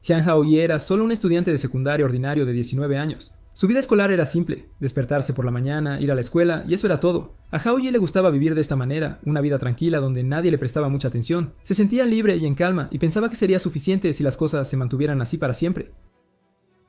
Xian Haoyi era solo un estudiante de secundaria ordinario de 19 años. Su vida escolar era simple, despertarse por la mañana, ir a la escuela, y eso era todo. A Haoyi le gustaba vivir de esta manera, una vida tranquila donde nadie le prestaba mucha atención. Se sentía libre y en calma, y pensaba que sería suficiente si las cosas se mantuvieran así para siempre.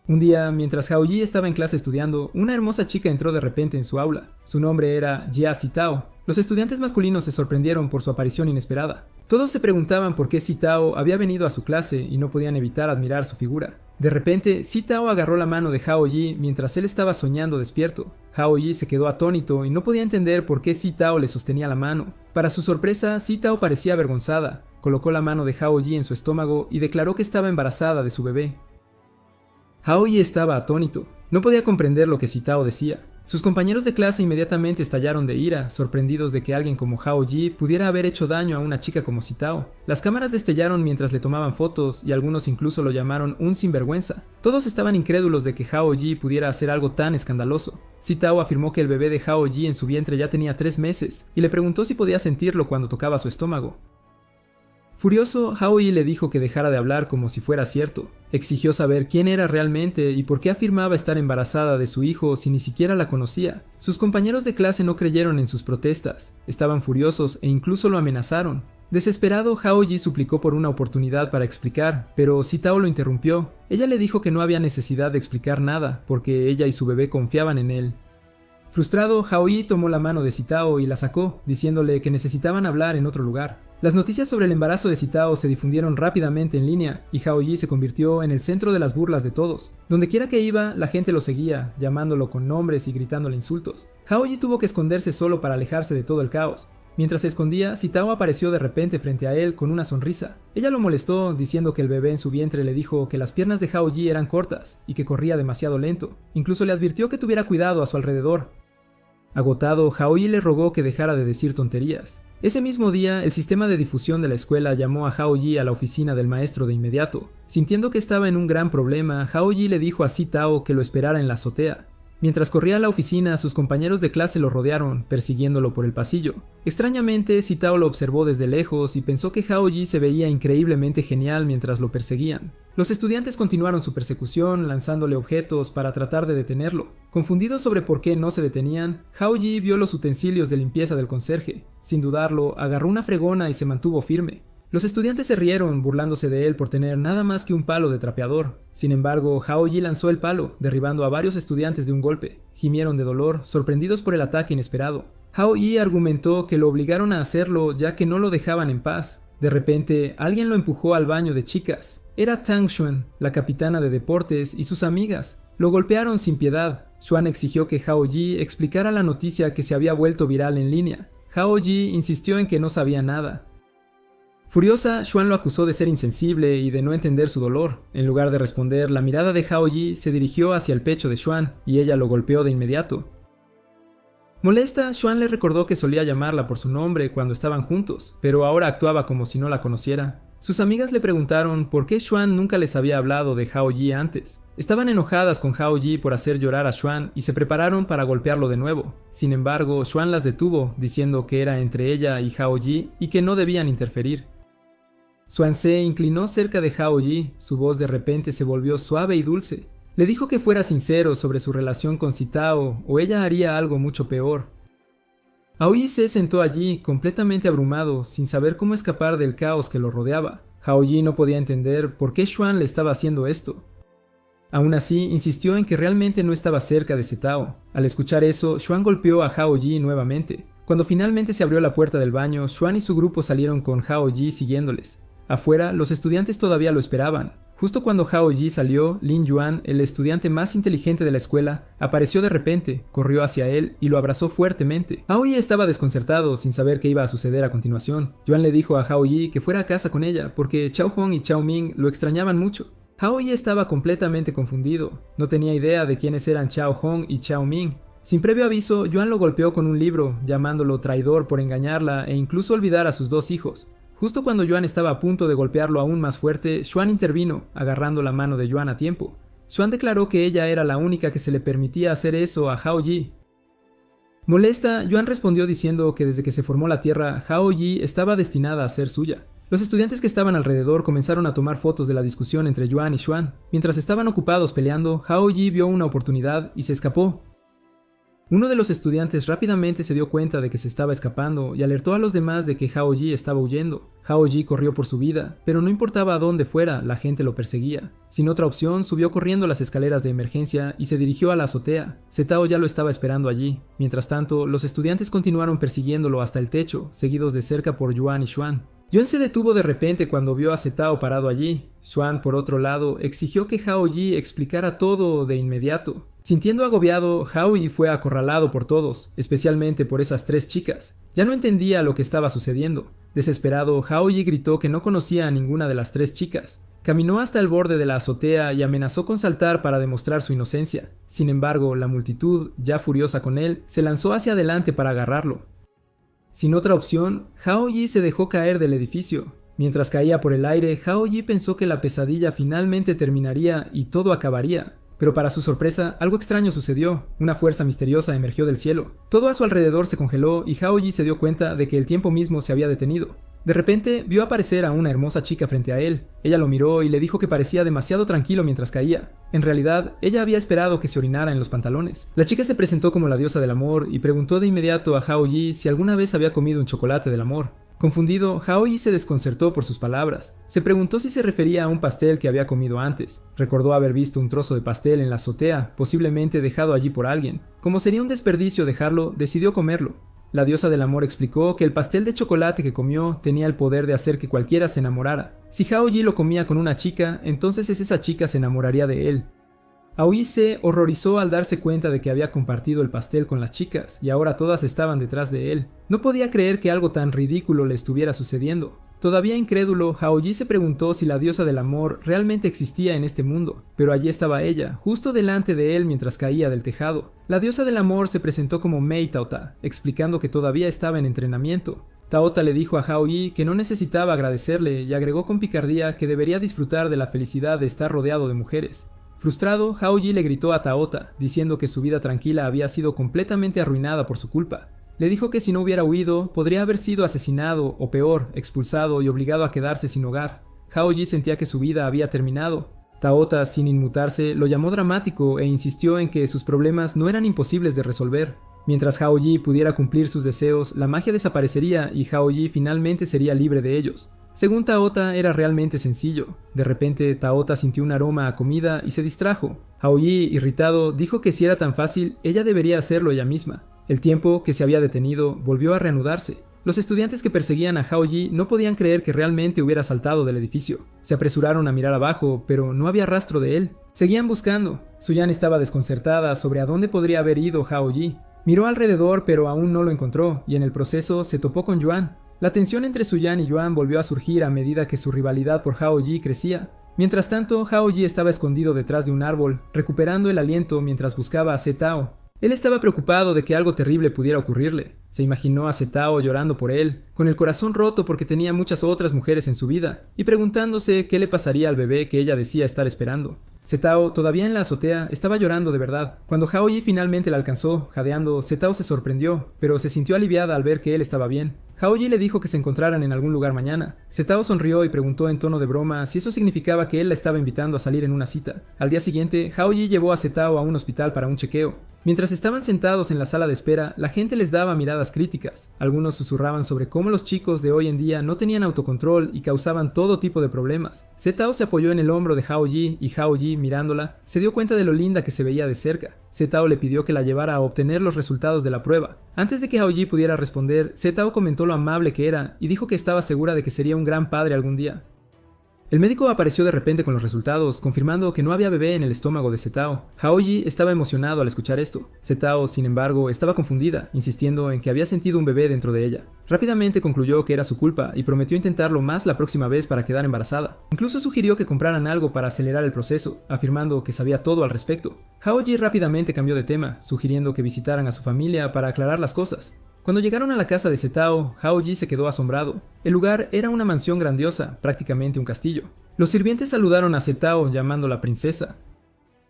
Un día, mientras Haoyi estaba en clase estudiando, una hermosa chica entró de repente en su aula. Su nombre era Jia Sitao. Los estudiantes masculinos se sorprendieron por su aparición inesperada. Todos se preguntaban por qué Sitao había venido a su clase y no podían evitar admirar su figura. De repente, Sitao agarró la mano de Haoyi mientras él estaba soñando despierto. Haoyi se quedó atónito y no podía entender por qué Sitao le sostenía la mano. Para su sorpresa, Sitao parecía avergonzada. Colocó la mano de Haoyi en su estómago y declaró que estaba embarazada de su bebé. Haoyi estaba atónito. No podía comprender lo que Sitao decía. Sus compañeros de clase inmediatamente estallaron de ira, sorprendidos de que alguien como Haoyi pudiera haber hecho daño a una chica como Sitao. Las cámaras destellaron mientras le tomaban fotos y algunos incluso lo llamaron un sinvergüenza. Todos estaban incrédulos de que Haoyi pudiera hacer algo tan escandaloso. Sitao afirmó que el bebé de Haoyi en su vientre ya tenía 3 meses y le preguntó si podía sentirlo cuando tocaba su estómago. Furioso, Haoyi le dijo que dejara de hablar como si fuera cierto. Exigió saber quién era realmente y por qué afirmaba estar embarazada de su hijo si ni siquiera la conocía. Sus compañeros de clase no creyeron en sus protestas, estaban furiosos e incluso lo amenazaron. Desesperado, Haoyi suplicó por una oportunidad para explicar, pero Sitao lo interrumpió. Ella le dijo que no había necesidad de explicar nada, porque ella y su bebé confiaban en él. Frustrado, Haoyi tomó la mano de Sitao y la sacó, diciéndole que necesitaban hablar en otro lugar. Las noticias sobre el embarazo de Sitao se difundieron rápidamente en línea y Haoyi se convirtió en el centro de las burlas de todos. Dondequiera que iba, la gente lo seguía, llamándolo con nombres y gritándole insultos. Haoyi tuvo que esconderse solo para alejarse de todo el caos. Mientras se escondía, Sitao apareció de repente frente a él con una sonrisa. Ella lo molestó, diciendo que el bebé en su vientre le dijo que las piernas de Haoyi eran cortas y que corría demasiado lento. Incluso le advirtió que tuviera cuidado a su alrededor. Agotado, Haoyi le rogó que dejara de decir tonterías. Ese mismo día, el sistema de difusión de la escuela llamó a Haoyi a la oficina del maestro de inmediato. Sintiendo que estaba en un gran problema, Haoyi le dijo a Sitao que lo esperara en la azotea. Mientras corría a la oficina, sus compañeros de clase lo rodearon, persiguiéndolo por el pasillo. Extrañamente, Sitao lo observó desde lejos y pensó que Haoyi se veía increíblemente genial mientras lo perseguían. Los estudiantes continuaron su persecución, lanzándole objetos para tratar de detenerlo. Confundidos sobre por qué no se detenían, Haoyi vio los utensilios de limpieza del conserje. Sin dudarlo, agarró una fregona y se mantuvo firme. Los estudiantes se rieron, burlándose de él por tener nada más que un palo de trapeador. Sin embargo, Haoyi lanzó el palo, derribando a varios estudiantes de un golpe. Gimieron de dolor, sorprendidos por el ataque inesperado. Haoyi argumentó que lo obligaron a hacerlo ya que no lo dejaban en paz. De repente, alguien lo empujó al baño de chicas. Era Tang Xuan, la capitana de deportes, y sus amigas. Lo golpearon sin piedad. Xuan exigió que Haoyi explicara la noticia que se había vuelto viral en línea. Haoyi insistió en que no sabía nada. Furiosa, Xuan lo acusó de ser insensible y de no entender su dolor. En lugar de responder, la mirada de Haoyi se dirigió hacia el pecho de Xuan y ella lo golpeó de inmediato. Molesta, Xuan le recordó que solía llamarla por su nombre cuando estaban juntos, pero ahora actuaba como si no la conociera. Sus amigas le preguntaron por qué Xuan nunca les había hablado de Haoyi antes. Estaban enojadas con Haoyi por hacer llorar a Xuan y se prepararon para golpearlo de nuevo. Sin embargo, Xuan las detuvo, diciendo que era entre ella y Haoyi y que no debían interferir. Xuan se inclinó cerca de Haoyi, su voz de repente se volvió suave y dulce. Le dijo que fuera sincero sobre su relación con Sitao o ella haría algo mucho peor. Haoyi se sentó allí, completamente abrumado, sin saber cómo escapar del caos que lo rodeaba. Haoyi no podía entender por qué Xuan le estaba haciendo esto. Aún así, insistió en que realmente no estaba cerca de Sitao. Al escuchar eso, Xuan golpeó a Haoyi nuevamente. Cuando finalmente se abrió la puerta del baño, Xuan y su grupo salieron con Haoyi siguiéndoles. Afuera, los estudiantes todavía lo esperaban. Justo cuando Haoyi salió, Lin Yuan, el estudiante más inteligente de la escuela, apareció de repente, corrió hacia él y lo abrazó fuertemente. Haoyi estaba desconcertado, sin saber qué iba a suceder a continuación. Yuan le dijo a Haoyi que fuera a casa con ella, porque Chao Hong y Chao Ming lo extrañaban mucho. Haoyi estaba completamente confundido. No tenía idea de quiénes eran Chao Hong y Chao Ming. Sin previo aviso, Yuan lo golpeó con un libro, llamándolo traidor por engañarla e incluso olvidar a sus 2 hijos. Justo cuando Yuan estaba a punto de golpearlo aún más fuerte, Xuan intervino, agarrando la mano de Yuan a tiempo. Xuan declaró que ella era la única que se le permitía hacer eso a Haoyi. Molesta, Yuan respondió diciendo que desde que se formó la Tierra, Haoyi estaba destinada a ser suya. Los estudiantes que estaban alrededor comenzaron a tomar fotos de la discusión entre Yuan y Xuan. Mientras estaban ocupados peleando, Hao Yi vio una oportunidad y se escapó. Uno de los estudiantes rápidamente se dio cuenta de que se estaba escapando y alertó a los demás de que Hao Yi estaba huyendo. Hao Yi corrió por su vida, pero no importaba a dónde fuera, la gente lo perseguía. Sin otra opción, subió corriendo las escaleras de emergencia y se dirigió a la azotea. Zetao ya lo estaba esperando allí. Mientras tanto, los estudiantes continuaron persiguiéndolo hasta el techo, seguidos de cerca por Yuan y Xuan. Yuan se detuvo de repente cuando vio a Zetao parado allí. Xuan, por otro lado, exigió que Hao Yi explicara todo de inmediato. Sintiendo agobiado, Hao Yi fue acorralado por todos, especialmente por esas 3 chicas. Ya no entendía lo que estaba sucediendo. Desesperado, Hao Yi gritó que no conocía a ninguna de las 3 chicas. Caminó hasta el borde de la azotea y amenazó con saltar para demostrar su inocencia. Sin embargo, la multitud, ya furiosa con él, se lanzó hacia adelante para agarrarlo. Sin otra opción, Hao Yi se dejó caer del edificio. Mientras caía por el aire, Hao Yi pensó que la pesadilla finalmente terminaría y todo acabaría. Pero para su sorpresa, algo extraño sucedió. Una fuerza misteriosa emergió del cielo. Todo a su alrededor se congeló y Hao Yi se dio cuenta de que el tiempo mismo se había detenido. De repente, vio aparecer a una hermosa chica frente a él. Ella lo miró y le dijo que parecía demasiado tranquilo mientras caía. En realidad, ella había esperado que se orinara en los pantalones. La chica se presentó como la diosa del amor y preguntó de inmediato a Hao Yi si alguna vez había comido un chocolate del amor. Confundido, Hao Yi se desconcertó por sus palabras. Se preguntó si se refería a un pastel que había comido antes. Recordó haber visto un trozo de pastel en la azotea, posiblemente dejado allí por alguien. Como sería un desperdicio dejarlo, decidió comerlo. La diosa del amor explicó que el pastel de chocolate que comió tenía el poder de hacer que cualquiera se enamorara. Si Hao Yi lo comía con una chica, entonces esa chica se enamoraría de él. Hao Yi se horrorizó al darse cuenta de que había compartido el pastel con las chicas y ahora todas estaban detrás de él. No podía creer que algo tan ridículo le estuviera sucediendo. Todavía incrédulo, Hao Yi se preguntó si la diosa del amor realmente existía en este mundo, pero allí estaba ella, justo delante de él mientras caía del tejado. La diosa del amor se presentó como Mei Taota, explicando que todavía estaba en entrenamiento. Taota le dijo a Hao Yi que no necesitaba agradecerle y agregó con picardía que debería disfrutar de la felicidad de estar rodeado de mujeres. Frustrado, Hao Yi le gritó a Taota, diciendo que su vida tranquila había sido completamente arruinada por su culpa. Le dijo que si no hubiera huido, podría haber sido asesinado o peor, expulsado y obligado a quedarse sin hogar. Hao Yi sentía que su vida había terminado. Taota, sin inmutarse, lo llamó dramático e insistió en que sus problemas no eran imposibles de resolver. Mientras Hao Yi pudiera cumplir sus deseos, la magia desaparecería y Hao Yi finalmente sería libre de ellos. Según Taota, era realmente sencillo. De repente, Taota sintió un aroma a comida y se distrajo. Hao Yi, irritado, dijo que si era tan fácil, ella debería hacerlo ella misma. El tiempo, que se había detenido, volvió a reanudarse. Los estudiantes que perseguían a Hao Yi no podían creer que realmente hubiera saltado del edificio. Se apresuraron a mirar abajo, pero no había rastro de él. Seguían buscando. Suyan estaba desconcertada sobre a dónde podría haber ido Hao Yi. Miró alrededor, pero aún no lo encontró, y en el proceso se topó con Yuan. La tensión entre Suyan y Yuan volvió a surgir a medida que su rivalidad por Hao Yi crecía. Mientras tanto, Hao Yi estaba escondido detrás de un árbol, recuperando el aliento mientras buscaba a Zetao. Él estaba preocupado de que algo terrible pudiera ocurrirle. Se imaginó a Zetao llorando por él, con el corazón roto porque tenía muchas otras mujeres en su vida, y preguntándose qué le pasaría al bebé que ella decía estar esperando. Zetao, todavía en la azotea, estaba llorando de verdad. Cuando Hao Yi finalmente la alcanzó, jadeando, Zetao se sorprendió, pero se sintió aliviada al ver que él estaba bien. Hao Yi le dijo que se encontraran en algún lugar mañana. Zetao sonrió y preguntó en tono de broma si eso significaba que él la estaba invitando a salir en una cita. Al día siguiente, Hao Yi llevó a Zetao a un hospital para un chequeo. Mientras estaban sentados en la sala de espera, la gente les daba miradas críticas. Algunos susurraban sobre cómo los chicos de hoy en día no tenían autocontrol y causaban todo tipo de problemas. Zetao se apoyó en el hombro de Hao Yi y Hao Yi, mirándola, se dio cuenta de lo linda que se veía de cerca. Zetao le pidió que la llevara a obtener los resultados de la prueba. Antes de que Hao Yi pudiera responder, Zetao comentó lo amable que era y dijo que estaba segura de que sería un gran padre algún día. El médico apareció de repente con los resultados, confirmando que no había bebé en el estómago de Zetao. Hao Yi estaba emocionado al escuchar esto. Zetao, sin embargo, estaba confundida, insistiendo en que había sentido un bebé dentro de ella. Rápidamente concluyó que era su culpa y prometió intentarlo más la próxima vez para quedar embarazada. Incluso sugirió que compraran algo para acelerar el proceso, afirmando que sabía todo al respecto. Hao Yi rápidamente cambió de tema, sugiriendo que visitaran a su familia para aclarar las cosas. Cuando llegaron a la casa de Zetao, Hao Yi se quedó asombrado. El lugar era una mansión grandiosa, prácticamente un castillo. Los sirvientes saludaron a Zetao llamándola princesa.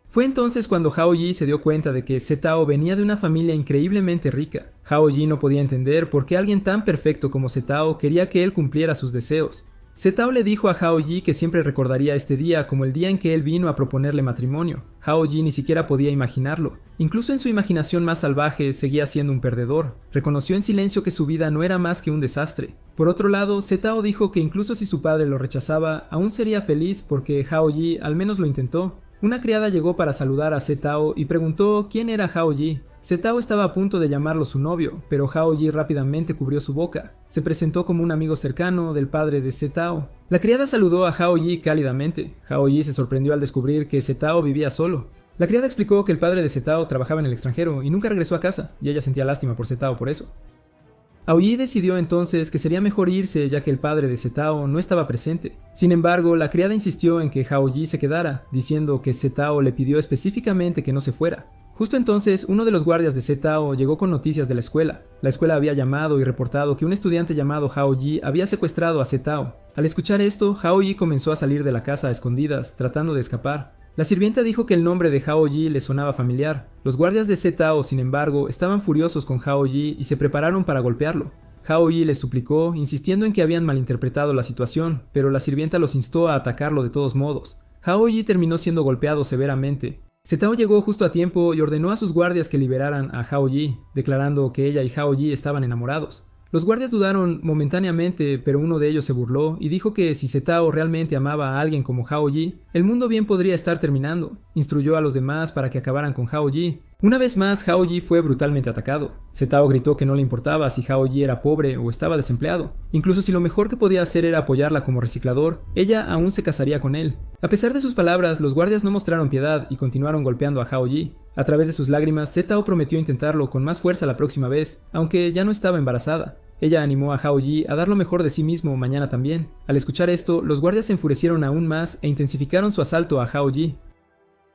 Fue entonces cuando Hao Yi se dio cuenta de que Zetao venía de una familia increíblemente rica. Hao Yi no podía entender por qué alguien tan perfecto como Zetao quería que él cumpliera sus deseos. Setao le dijo a Hao-ji que siempre recordaría este día como el día en que él vino a proponerle matrimonio. Hao-ji ni siquiera podía imaginarlo. Incluso en su imaginación más salvaje seguía siendo un perdedor. Reconoció en silencio que su vida no era más que un desastre. Por otro lado, Setao dijo que incluso si su padre lo rechazaba, aún sería feliz porque Hao-ji al menos lo intentó. Una criada llegó para saludar a Setao y preguntó quién era Hao-ji. Setao estaba a punto de llamarlo su novio, pero Hao-ji rápidamente cubrió su boca. Se presentó como un amigo cercano del padre de Setao. La criada saludó a Hao-ji cálidamente. Hao-ji se sorprendió al descubrir que Setao vivía solo. La criada explicó que el padre de Setao trabajaba en el extranjero y nunca regresó a casa, y ella sentía lástima por Setao por eso. Hao-ji decidió entonces que sería mejor irse ya que el padre de Setao no estaba presente. Sin embargo, la criada insistió en que Hao-ji se quedara, diciendo que Setao le pidió específicamente que no se fuera. Justo entonces, uno de los guardias de Setao llegó con noticias de la escuela. La escuela había llamado y reportado que un estudiante llamado Hao-ji había secuestrado a Setao. Al escuchar esto, Hao-ji comenzó a salir de la casa a escondidas, tratando de escapar. La sirvienta dijo que el nombre de Hao-ji le sonaba familiar. Los guardias de Setao, sin embargo, estaban furiosos con Hao-ji y se prepararon para golpearlo. Hao-ji les suplicó, insistiendo en que habían malinterpretado la situación, pero la sirvienta los instó a atacarlo de todos modos. Hao-ji terminó siendo golpeado severamente. Setao llegó justo a tiempo y ordenó a sus guardias que liberaran a Hao-ji, declarando que ella y Hao-ji estaban enamorados. Los guardias dudaron momentáneamente, pero uno de ellos se burló y dijo que si Setao realmente amaba a alguien como Hao-ji, el mundo bien podría estar terminando. Instruyó a los demás para que acabaran con Hao-ji. Una vez más, Hao-ji fue brutalmente atacado. Setao gritó que no le importaba si Hao-ji era pobre o estaba desempleado. Incluso si lo mejor que podía hacer era apoyarla como reciclador, ella aún se casaría con él. A pesar de sus palabras, los guardias no mostraron piedad y continuaron golpeando a Hao-ji. A través de sus lágrimas, Setao prometió intentarlo con más fuerza la próxima vez, aunque ya no estaba embarazada. Ella animó a Hao-ji a dar lo mejor de sí mismo mañana también. Al escuchar esto, los guardias se enfurecieron aún más e intensificaron su asalto a Hao-ji.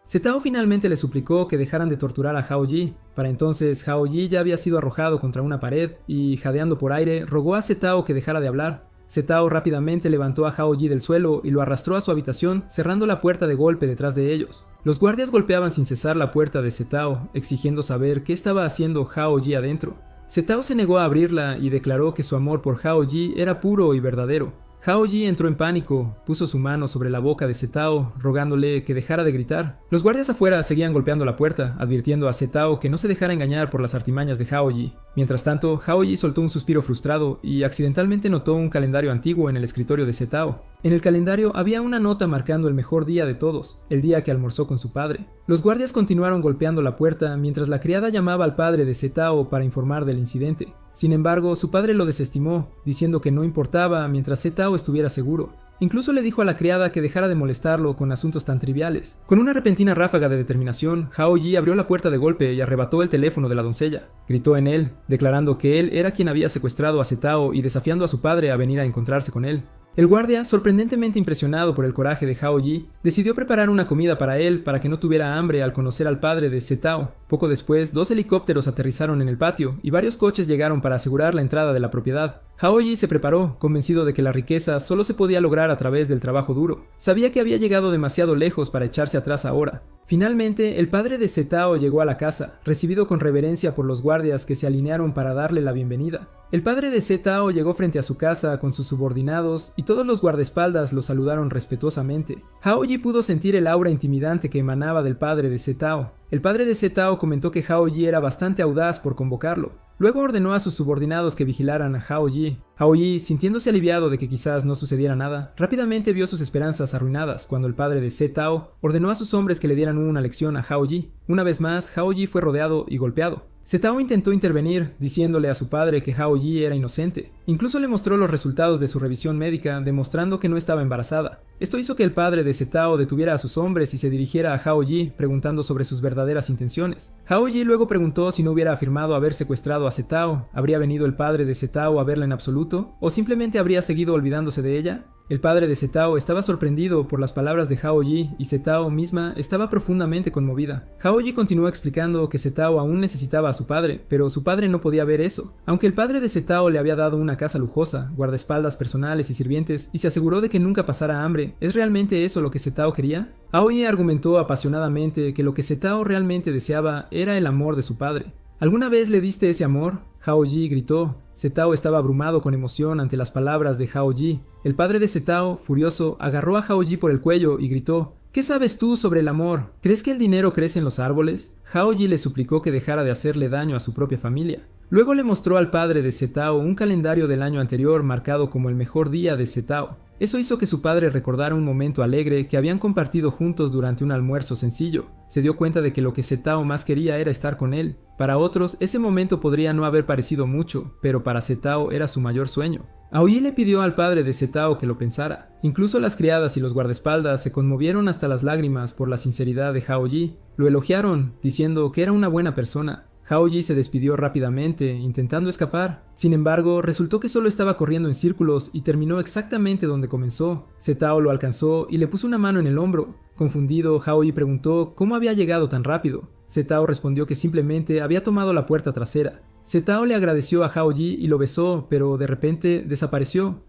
Setao finalmente le suplicó que dejaran de torturar a Hao-ji. Para entonces, Hao-ji ya había sido arrojado contra una pared y, jadeando por aire, rogó a Setao que dejara de hablar. Setao rápidamente levantó a Hao-ji del suelo y lo arrastró a su habitación, cerrando la puerta de golpe detrás de ellos. Los guardias golpeaban sin cesar la puerta de Setao, exigiendo saber qué estaba haciendo Hao-ji adentro. Setao se negó a abrirla y declaró que su amor por Hao-ji era puro y verdadero. Hao-ji entró en pánico, puso su mano sobre la boca de Setao, rogándole que dejara de gritar. Los guardias afuera seguían golpeando la puerta, advirtiendo a Setao que no se dejara engañar por las artimañas de Hao-ji. Mientras tanto, Hao-ji soltó un suspiro frustrado y accidentalmente notó un calendario antiguo en el escritorio de Setao. En el calendario había una nota marcando el mejor día de todos, el día que almorzó con su padre. Los guardias continuaron golpeando la puerta mientras la criada llamaba al padre de Setao para informar del incidente. Sin embargo, su padre lo desestimó, diciendo que no importaba mientras Setao estuviera seguro. Incluso le dijo a la criada que dejara de molestarlo con asuntos tan triviales. Con una repentina ráfaga de determinación, Hao-ji abrió la puerta de golpe y arrebató el teléfono de la doncella. Gritó en él, declarando que él era quien había secuestrado a Setao y desafiando a su padre a venir a encontrarse con él. El guardia, sorprendentemente impresionado por el coraje de Hao-ji, decidió preparar una comida para él para que no tuviera hambre al conocer al padre de Setao. Poco después, 2 helicópteros aterrizaron en el patio y varios coches llegaron para asegurar la entrada de la propiedad. Hao-ji se preparó, convencido de que la riqueza solo se podía lograr a través del trabajo duro. Sabía que había llegado demasiado lejos para echarse atrás ahora. Finalmente, el padre de Setao llegó a la casa, recibido con reverencia por los guardias que se alinearon para darle la bienvenida. El padre de Setao llegó frente a su casa con sus subordinados y todos los guardaespaldas lo saludaron respetuosamente. Hao-ji pudo sentir el aura intimidante que emanaba del padre de Setao. El padre de Setao comentó que Hao-ji era bastante audaz por convocarlo. Luego ordenó a sus subordinados que vigilaran a Hao-ji. Hao-ji, sintiéndose aliviado de que quizás no sucediera nada, rápidamente vio sus esperanzas arruinadas cuando el padre de Setao ordenó a sus hombres que le dieran una lección a Hao-ji. Una vez más, Hao-ji fue rodeado y golpeado. Setao intentó intervenir, diciéndole a su padre que Hao-ji era inocente. Incluso le mostró los resultados de su revisión médica, demostrando que no estaba embarazada. Esto hizo que el padre de Setao detuviera a sus hombres y se dirigiera a Hao-ji, preguntando sobre sus verdaderas intenciones. Hao-ji luego preguntó si no hubiera afirmado haber secuestrado a Setao, ¿habría venido el padre de Setao a verla en absoluto? ¿O simplemente habría seguido olvidándose de ella? El padre de Setao estaba sorprendido por las palabras de Hao-ji y Setao misma estaba profundamente conmovida. Hao-ji continuó explicando que Setao aún necesitaba a su padre, pero su padre no podía ver eso. Aunque el padre de Setao le había dado una casa lujosa, guardaespaldas personales y sirvientes, y se aseguró de que nunca pasara hambre, ¿es realmente eso lo que Setao quería? Hao-ji argumentó apasionadamente que lo que Setao realmente deseaba era el amor de su padre. ¿Alguna vez le diste ese amor? Hao-ji gritó. Zetao estaba abrumado con emoción ante las palabras de Hao-ji. El padre de Zetao, furioso, agarró a Hao-ji por el cuello y gritó: ¿Qué sabes tú sobre el amor? ¿Crees que el dinero crece en los árboles? Hao-ji le suplicó que dejara de hacerle daño a su propia familia. Luego le mostró al padre de Zetao un calendario del año anterior marcado como el mejor día de Zetao. Eso hizo que su padre recordara un momento alegre que habían compartido juntos durante un almuerzo sencillo. Se dio cuenta de que lo que Zetao más quería era estar con él. Para otros, ese momento podría no haber parecido mucho, pero para Zetao era su mayor sueño. Aoi le pidió al padre de Zetao que lo pensara. Incluso las criadas y los guardaespaldas se conmovieron hasta las lágrimas por la sinceridad de Hao-ji. Lo elogiaron, diciendo que era una buena persona. Hao-ji se despidió rápidamente, intentando escapar. Sin embargo, resultó que solo estaba corriendo en círculos y terminó exactamente donde comenzó. Zetao lo alcanzó y le puso una mano en el hombro. Confundido, Hao-ji preguntó cómo había llegado tan rápido. Zetao respondió que simplemente había tomado la puerta trasera. Zetao le agradeció a Hao-ji y lo besó, pero de repente desapareció.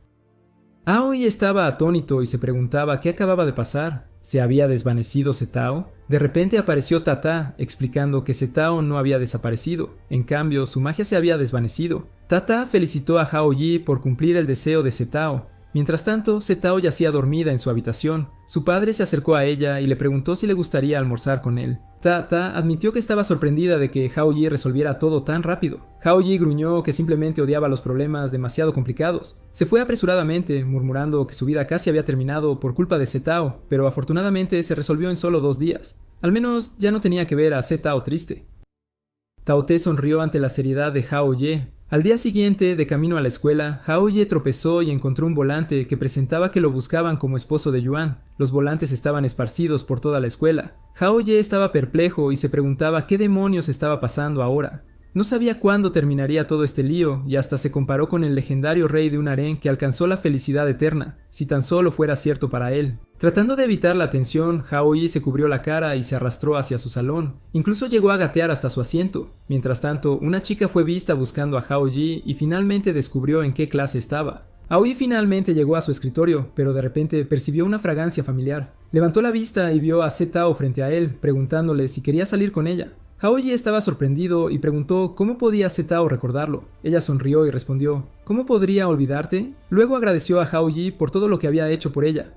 Aoi estaba atónito y se preguntaba qué acababa de pasar. ¿Se había desvanecido Zetao? De repente apareció Tata, explicando que Zetao no había desaparecido. En cambio, su magia se había desvanecido. Tata felicitó a Hao-ji por cumplir el deseo de Zetao. Mientras tanto, Zetao yacía dormida en su habitación. Su padre se acercó a ella y le preguntó si le gustaría almorzar con él. Tata admitió que estaba sorprendida de que Hao-ji resolviera todo tan rápido. Hao-ji gruñó que simplemente odiaba los problemas demasiado complicados. Se fue apresuradamente, murmurando que su vida casi había terminado por culpa de Zetao, pero afortunadamente se resolvió en solo 2 días. Al menos ya no tenía que ver a Zetao triste. Tao-te sonrió ante la seriedad de Hao-ji. Al día siguiente, de camino a la escuela, Hao-ji tropezó y encontró un volante que presentaba que lo buscaban como esposo de Yuan. Los volantes estaban esparcidos por toda la escuela. Hao-ji estaba perplejo y se preguntaba qué demonios estaba pasando ahora. No sabía cuándo terminaría todo este lío y hasta se comparó con el legendario rey de un harén que alcanzó la felicidad eterna, si tan solo fuera cierto para él. Tratando de evitar la tensión, Hao-ji se cubrió la cara y se arrastró hacia su salón. Incluso llegó a gatear hasta su asiento. Mientras tanto, una chica fue vista buscando a Hao-ji y finalmente descubrió en qué clase estaba. Aoi finalmente llegó a su escritorio, pero de repente percibió una fragancia familiar. Levantó la vista y vio a Zetao frente a él, preguntándole si quería salir con ella. Hao-ji estaba sorprendido y preguntó cómo podía Zetao recordarlo. Ella sonrió y respondió: ¿Cómo podría olvidarte? Luego agradeció a Hao-ji por todo lo que había hecho por ella.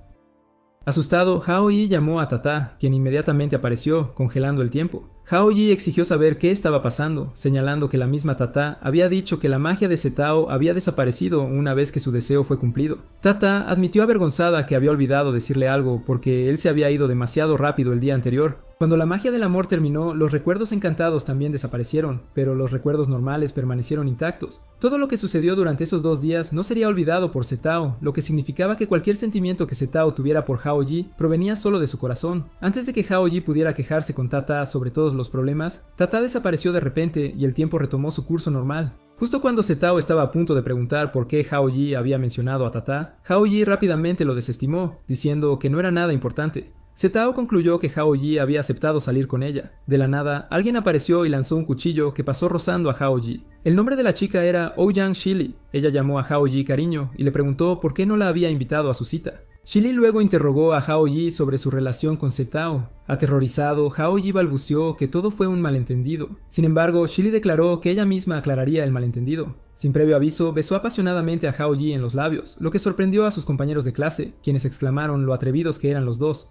Asustado, Hao-ji llamó a Tata, quien inmediatamente apareció, congelando el tiempo. Hao-ji exigió saber qué estaba pasando, señalando que la misma Tata había dicho que la magia de Zetao había desaparecido una vez que su deseo fue cumplido. Tata admitió avergonzada que había olvidado decirle algo porque él se había ido demasiado rápido el día anterior. Cuando la magia del amor terminó, los recuerdos encantados también desaparecieron, pero los recuerdos normales permanecieron intactos. Todo lo que sucedió durante esos 2 días no sería olvidado por Zetao, lo que significaba que cualquier sentimiento que Zetao tuviera por Hao-ji provenía solo de su corazón. Antes de que Hao-ji pudiera quejarse con Tata sobre todos los problemas, Tata desapareció de repente y el tiempo retomó su curso normal. Justo cuando Zetao estaba a punto de preguntar por qué Hao-ji había mencionado a Tata, Hao-ji rápidamente lo desestimó, diciendo que no era nada importante. Zetao concluyó que Hao-ji había aceptado salir con ella. De la nada, alguien apareció y lanzó un cuchillo que pasó rozando a Hao-ji. El nombre de la chica era Ouyang Shili. Ella llamó a Hao-ji cariño y le preguntó por qué no la había invitado a su cita. Shili luego interrogó a Hao-ji sobre su relación con Zetao. Aterrorizado, Hao-ji balbuceó que todo fue un malentendido. Sin embargo, Shili declaró que ella misma aclararía el malentendido. Sin previo aviso, besó apasionadamente a Hao-ji en los labios, lo que sorprendió a sus compañeros de clase, quienes exclamaron lo atrevidos que eran los dos.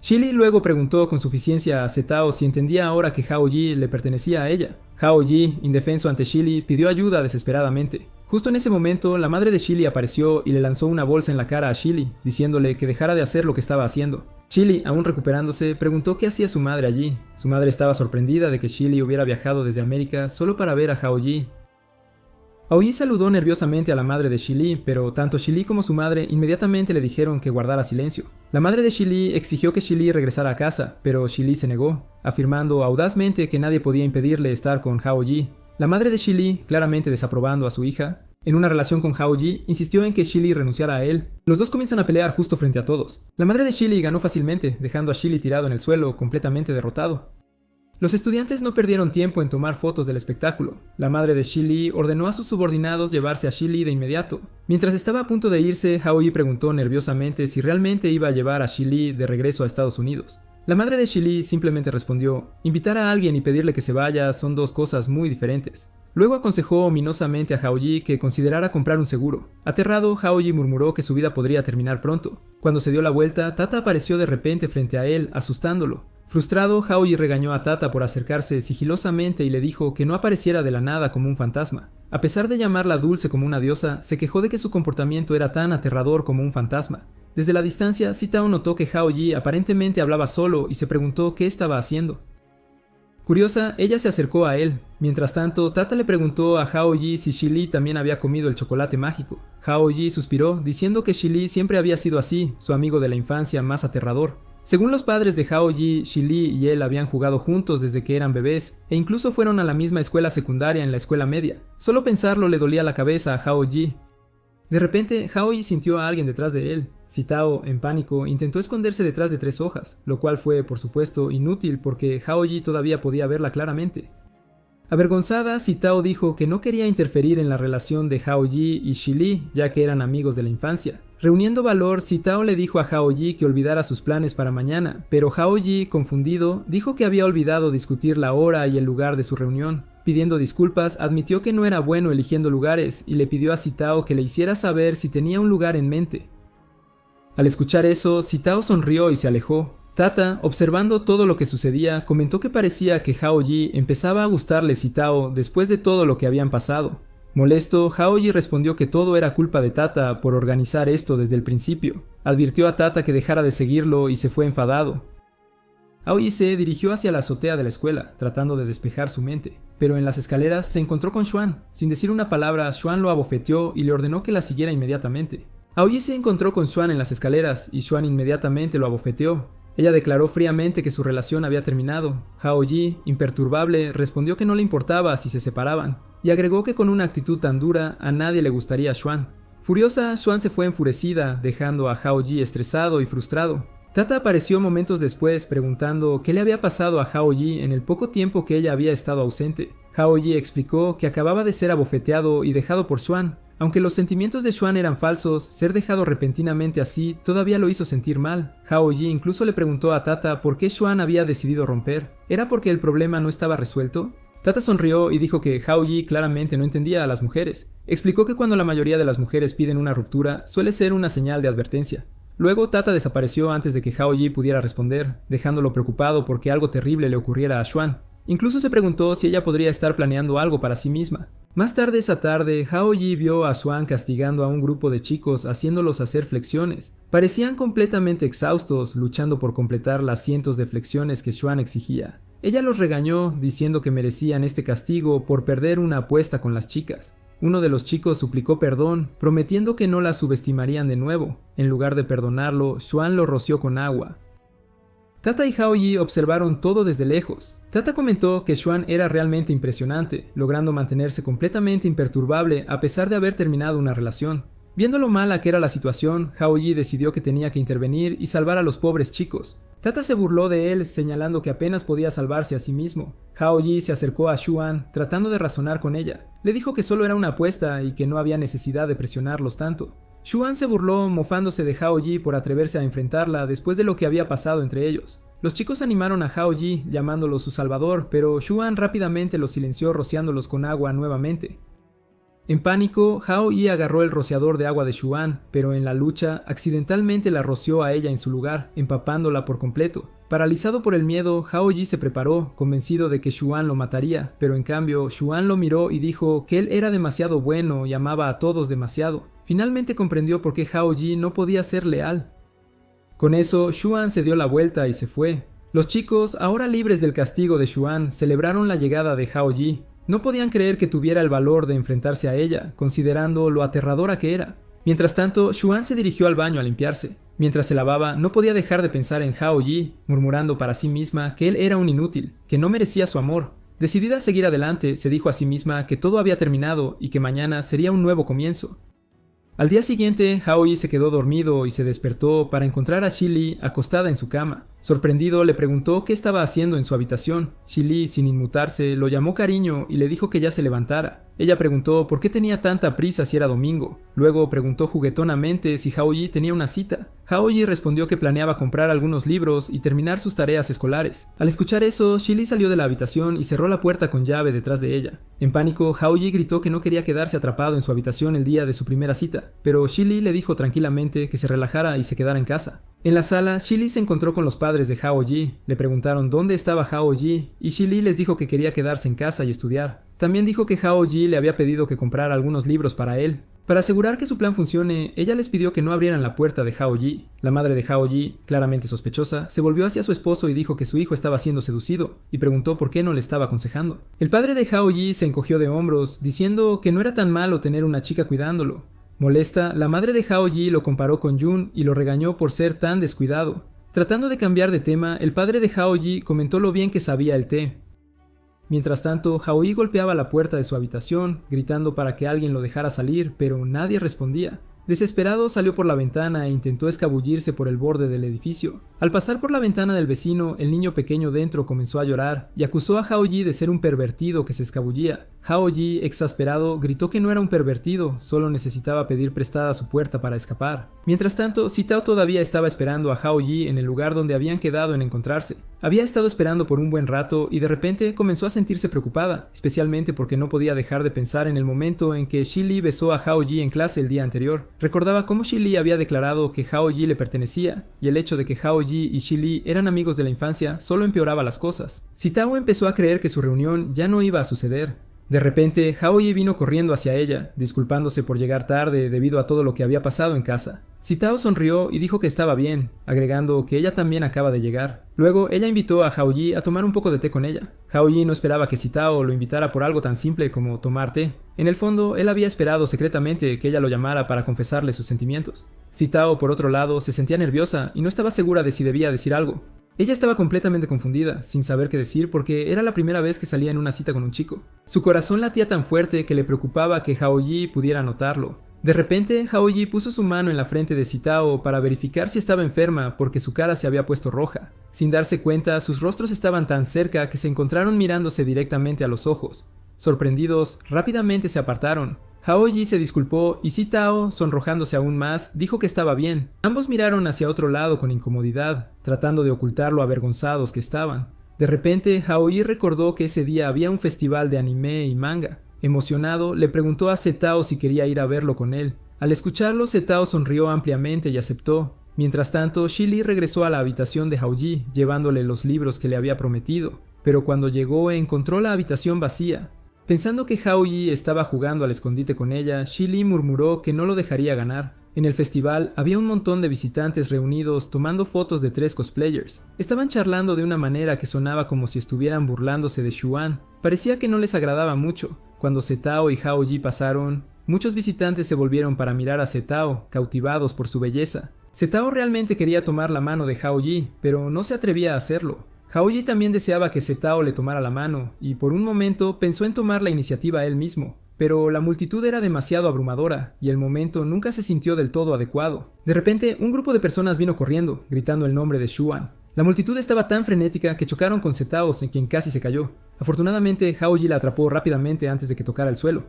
Shili luego preguntó con suficiencia a Zetao si entendía ahora que Hao-ji le pertenecía a ella. Hao-ji, indefenso ante Shili, pidió ayuda desesperadamente. Justo en ese momento, la madre de Shili apareció y le lanzó una bolsa en la cara a Shili, diciéndole que dejara de hacer lo que estaba haciendo. Shili, aún recuperándose, preguntó qué hacía su madre allí. Su madre estaba sorprendida de que Shili hubiera viajado desde América solo para ver a Hao-ji. Aoi saludó nerviosamente a la madre de Shili, pero tanto Shili como su madre inmediatamente le dijeron que guardara silencio. La madre de Shili exigió que Shili regresara a casa, pero Shili se negó, afirmando audazmente que nadie podía impedirle estar con Hao-ji. La madre de Shili, claramente desaprobando a su hija, en una relación con Hao-ji, insistió en que Shili renunciara a él. Los dos comienzan a pelear justo frente a todos. La madre de Shili ganó fácilmente, dejando a Shili tirado en el suelo, completamente derrotado. Los estudiantes no perdieron tiempo en tomar fotos del espectáculo. La madre de Shili ordenó a sus subordinados llevarse a Shili de inmediato. Mientras estaba a punto de irse, Hao-ji preguntó nerviosamente si realmente iba a llevar a Shili de regreso a Estados Unidos. La madre de Shili simplemente respondió: invitar a alguien y pedirle que se vaya son dos cosas muy diferentes. Luego aconsejó ominosamente a Haoyi que considerara comprar un seguro. Aterrado, Haoyi murmuró que su vida podría terminar pronto. Cuando se dio la vuelta, Tata apareció de repente frente a él, asustándolo. Frustrado, Haoyi regañó a Tata por acercarse sigilosamente y le dijo que no apareciera de la nada como un fantasma. A pesar de llamarla dulce como una diosa, se quejó de que su comportamiento era tan aterrador como un fantasma. Desde la distancia, Sitao notó que Haoyi aparentemente hablaba solo y se preguntó qué estaba haciendo. Curiosa, ella se acercó a él. Mientras tanto, Tata le preguntó a Haoyi si Shili también había comido el chocolate mágico. Haoyi suspiró, diciendo que Shili siempre había sido así, su amigo de la infancia más aterrador. Según los padres de Haoyi, Shili y él habían jugado juntos desde que eran bebés, e incluso fueron a la misma escuela secundaria en la escuela media. Solo pensarlo le dolía la cabeza a Haoyi. De repente, Haoyi sintió a alguien detrás de él. Sitao, en pánico, intentó esconderse detrás de 3 hojas, lo cual fue, por supuesto, inútil porque Haoyi todavía podía verla claramente. Avergonzada, Sitao dijo que no quería interferir en la relación de Haoyi y Shili, ya que eran amigos de la infancia. Reuniendo valor, Sitao le dijo a Haoyi que olvidara sus planes para mañana, pero Haoyi, confundido, dijo que había olvidado discutir la hora y el lugar de su reunión. Pidiendo disculpas, admitió que no era bueno eligiendo lugares y le pidió a Sitao que le hiciera saber si tenía un lugar en mente. Al escuchar eso, Sitao sonrió y se alejó. Tata, observando todo lo que sucedía, comentó que parecía que Haoyi empezaba a gustarle Sitao después de todo lo que habían pasado. Molesto, Haoyi respondió que todo era culpa de Tata por organizar esto desde el principio. Advirtió a Tata que dejara de seguirlo y se fue enfadado. Aoi se dirigió hacia la azotea de la escuela, tratando de despejar su mente, pero en las escaleras se encontró con Xuan. Sin decir una palabra, Xuan lo abofeteó y le ordenó que la siguiera inmediatamente. Aoi se encontró con Xuan en las escaleras y Xuan inmediatamente lo abofeteó. Ella declaró fríamente que su relación había terminado. Haoyi, imperturbable, respondió que no le importaba si se separaban, y agregó que con una actitud tan dura a nadie le gustaría a Xuan. Furiosa, Xuan se fue enfurecida, dejando a Haoyi estresado y frustrado. Tata apareció momentos después preguntando qué le había pasado a Haoyi en el poco tiempo que ella había estado ausente. Haoyi explicó que acababa de ser abofeteado y dejado por Xuan. Aunque los sentimientos de Xuan eran falsos, ser dejado repentinamente así todavía lo hizo sentir mal. Haoyi incluso le preguntó a Tata por qué Xuan había decidido romper. ¿Era porque el problema no estaba resuelto? Tata sonrió y dijo que Haoyi claramente no entendía a las mujeres. Explicó que cuando la mayoría de las mujeres piden una ruptura, suele ser una señal de advertencia. Luego Tata desapareció antes de que Haoyi pudiera responder, dejándolo preocupado porque algo terrible le ocurriera a Xuan. Incluso se preguntó si ella podría estar planeando algo para sí misma. Más tarde esa tarde, Haoyi vio a Xuan castigando a un grupo de chicos haciéndolos hacer flexiones. Parecían completamente exhaustos, luchando por completar las cientos de flexiones que Xuan exigía. Ella los regañó, diciendo que merecían este castigo por perder una apuesta con las chicas. Uno de los chicos suplicó perdón, prometiendo que no la subestimarían de nuevo. En lugar de perdonarlo, Xuan lo roció con agua. Tata y Haoyi observaron todo desde lejos. Tata comentó que Xuan era realmente impresionante, logrando mantenerse completamente imperturbable a pesar de haber terminado una relación. Viendo lo mala que era la situación, Haoyi decidió que tenía que intervenir y salvar a los pobres chicos. Tata se burló de él, señalando que apenas podía salvarse a sí mismo. Haoyi se acercó a Xuan, tratando de razonar con ella. Le dijo que solo era una apuesta y que no había necesidad de presionarlos tanto. Xuan se burló, mofándose de Haoyi por atreverse a enfrentarla después de lo que había pasado entre ellos. Los chicos animaron a Haoyi, llamándolo su salvador, pero Xuan rápidamente los silenció rociándolos con agua nuevamente. En pánico, Haoyi agarró el rociador de agua de Xuan, pero en la lucha, accidentalmente la roció a ella en su lugar, empapándola por completo. Paralizado por el miedo, Haoyi se preparó, convencido de que Xuan lo mataría, pero en cambio, Xuan lo miró y dijo que él era demasiado bueno y amaba a todos demasiado. Finalmente comprendió por qué Haoyi no podía ser leal. Con eso, Xuan se dio la vuelta y se fue. Los chicos, ahora libres del castigo de Xuan, celebraron la llegada de Haoyi. No podían creer que tuviera el valor de enfrentarse a ella, considerando lo aterradora que era. Mientras tanto, Xuan se dirigió al baño a limpiarse. Mientras se lavaba, no podía dejar de pensar en Haoyi, murmurando para sí misma que él era un inútil, que no merecía su amor. Decidida a seguir adelante, se dijo a sí misma que todo había terminado y que mañana sería un nuevo comienzo. Al día siguiente, Haoyi se quedó dormido y se despertó para encontrar a Shili acostada en su cama. Sorprendido, le preguntó qué estaba haciendo en su habitación. Shili, sin inmutarse, lo llamó cariño y le dijo que ya se levantara. Ella preguntó por qué tenía tanta prisa si era domingo. Luego preguntó juguetonamente si Hao-Yi tenía una cita. Hao-Yi respondió que planeaba comprar algunos libros y terminar sus tareas escolares. Al escuchar eso, Shi-Li salió de la habitación y cerró la puerta con llave detrás de ella. En pánico, Hao-Yi gritó que no quería quedarse atrapado en su habitación el día de su primera cita, pero Shi-Li le dijo tranquilamente que se relajara y se quedara en casa. En la sala, Shi-Li se encontró con los padres de Hao-Yi. Le preguntaron dónde estaba Hao-Yi y Shi-Li les dijo que quería quedarse en casa y estudiar. También dijo que Hao-Yi le había pedido que comprara algunos libros para él. Para asegurar que su plan funcione, ella les pidió que no abrieran la puerta de Hao-Yi. La madre de Hao-Yi, claramente sospechosa, se volvió hacia su esposo y dijo que su hijo estaba siendo seducido, y preguntó por qué no le estaba aconsejando. El padre de Hao-Yi se encogió de hombros, diciendo que no era tan malo tener una chica cuidándolo. Molesta, la madre de Hao-Yi lo comparó con Jun y lo regañó por ser tan descuidado. Tratando de cambiar de tema, el padre de Hao-Yi comentó lo bien que sabía el té. Mientras tanto, Hao-Yi golpeaba la puerta de su habitación, gritando para que alguien lo dejara salir, pero nadie respondía. Desesperado, salió por la ventana e intentó escabullirse por el borde del edificio. Al pasar por la ventana del vecino, el niño pequeño dentro comenzó a llorar y acusó a Hao-Yi de ser un pervertido que se escabullía. Hao-Yi, exasperado, gritó que no era un pervertido, solo necesitaba pedir prestada su puerta para escapar. Mientras tanto, Sitao todavía estaba esperando a Hao-Yi en el lugar donde habían quedado en encontrarse. Había estado esperando por un buen rato y de repente comenzó a sentirse preocupada, especialmente porque no podía dejar de pensar en el momento en que Shi-Li besó a Hao-Yi en clase el día anterior. Recordaba cómo Shi-Li había declarado que Hao-Yi le pertenecía, y el hecho de que Hao-Yi y Shi-Li eran amigos de la infancia solo empeoraba las cosas. Sitao empezó a creer que su reunión ya no iba a suceder. De repente, Hao-Yi vino corriendo hacia ella, disculpándose por llegar tarde debido a todo lo que había pasado en casa. Sitao sonrió y dijo que estaba bien, agregando que ella también acaba de llegar. Luego, ella invitó a Hao-Yi a tomar un poco de té con ella. Hao-Yi no esperaba que Sitao lo invitara por algo tan simple como tomar té. En el fondo, él había esperado secretamente que ella lo llamara para confesarle sus sentimientos. Sitao, por otro lado, se sentía nerviosa y no estaba segura de si debía decir algo. Ella estaba completamente confundida, sin saber qué decir porque era la primera vez que salía en una cita con un chico. Su corazón latía tan fuerte que le preocupaba que Hao-Yi pudiera notarlo. De repente, Hao-Yi puso su mano en la frente de Sitao para verificar si estaba enferma porque su cara se había puesto roja. Sin darse cuenta, sus rostros estaban tan cerca que se encontraron mirándose directamente a los ojos. Sorprendidos, rápidamente se apartaron. Hao-Yi se disculpó y Sitao, sonrojándose aún más, dijo que estaba bien. Ambos miraron hacia otro lado con incomodidad, tratando de ocultar lo avergonzados que estaban. De repente, Hao-Yi recordó que ese día había un festival de anime y manga. Emocionado, le preguntó a Sitao si quería ir a verlo con él. Al escucharlo, Sitao sonrió ampliamente y aceptó. Mientras tanto, Shi-Li regresó a la habitación de Hao-Yi, llevándole los libros que le había prometido. Pero cuando llegó, encontró la habitación vacía. Pensando que Hao-Yi estaba jugando al escondite con ella, Shi-Li murmuró que no lo dejaría ganar. En el festival había un montón de visitantes reunidos tomando fotos de 3 cosplayers. Estaban charlando de una manera que sonaba como si estuvieran burlándose de Xuan. Parecía que no les agradaba mucho. Cuando Sitao y Hao-Yi pasaron, muchos visitantes se volvieron para mirar a Sitao, cautivados por su belleza. Sitao realmente quería tomar la mano de Hao-Yi, pero no se atrevía a hacerlo. Hao-Yi también deseaba que Sitao le tomara la mano, y por un momento pensó en tomar la iniciativa él mismo. Pero la multitud era demasiado abrumadora, y el momento nunca se sintió del todo adecuado. De repente, un grupo de personas vino corriendo, gritando el nombre de Xuan. La multitud estaba tan frenética que chocaron con Sitao, en quien casi se cayó. Afortunadamente, Hao-Yi la atrapó rápidamente antes de que tocara el suelo.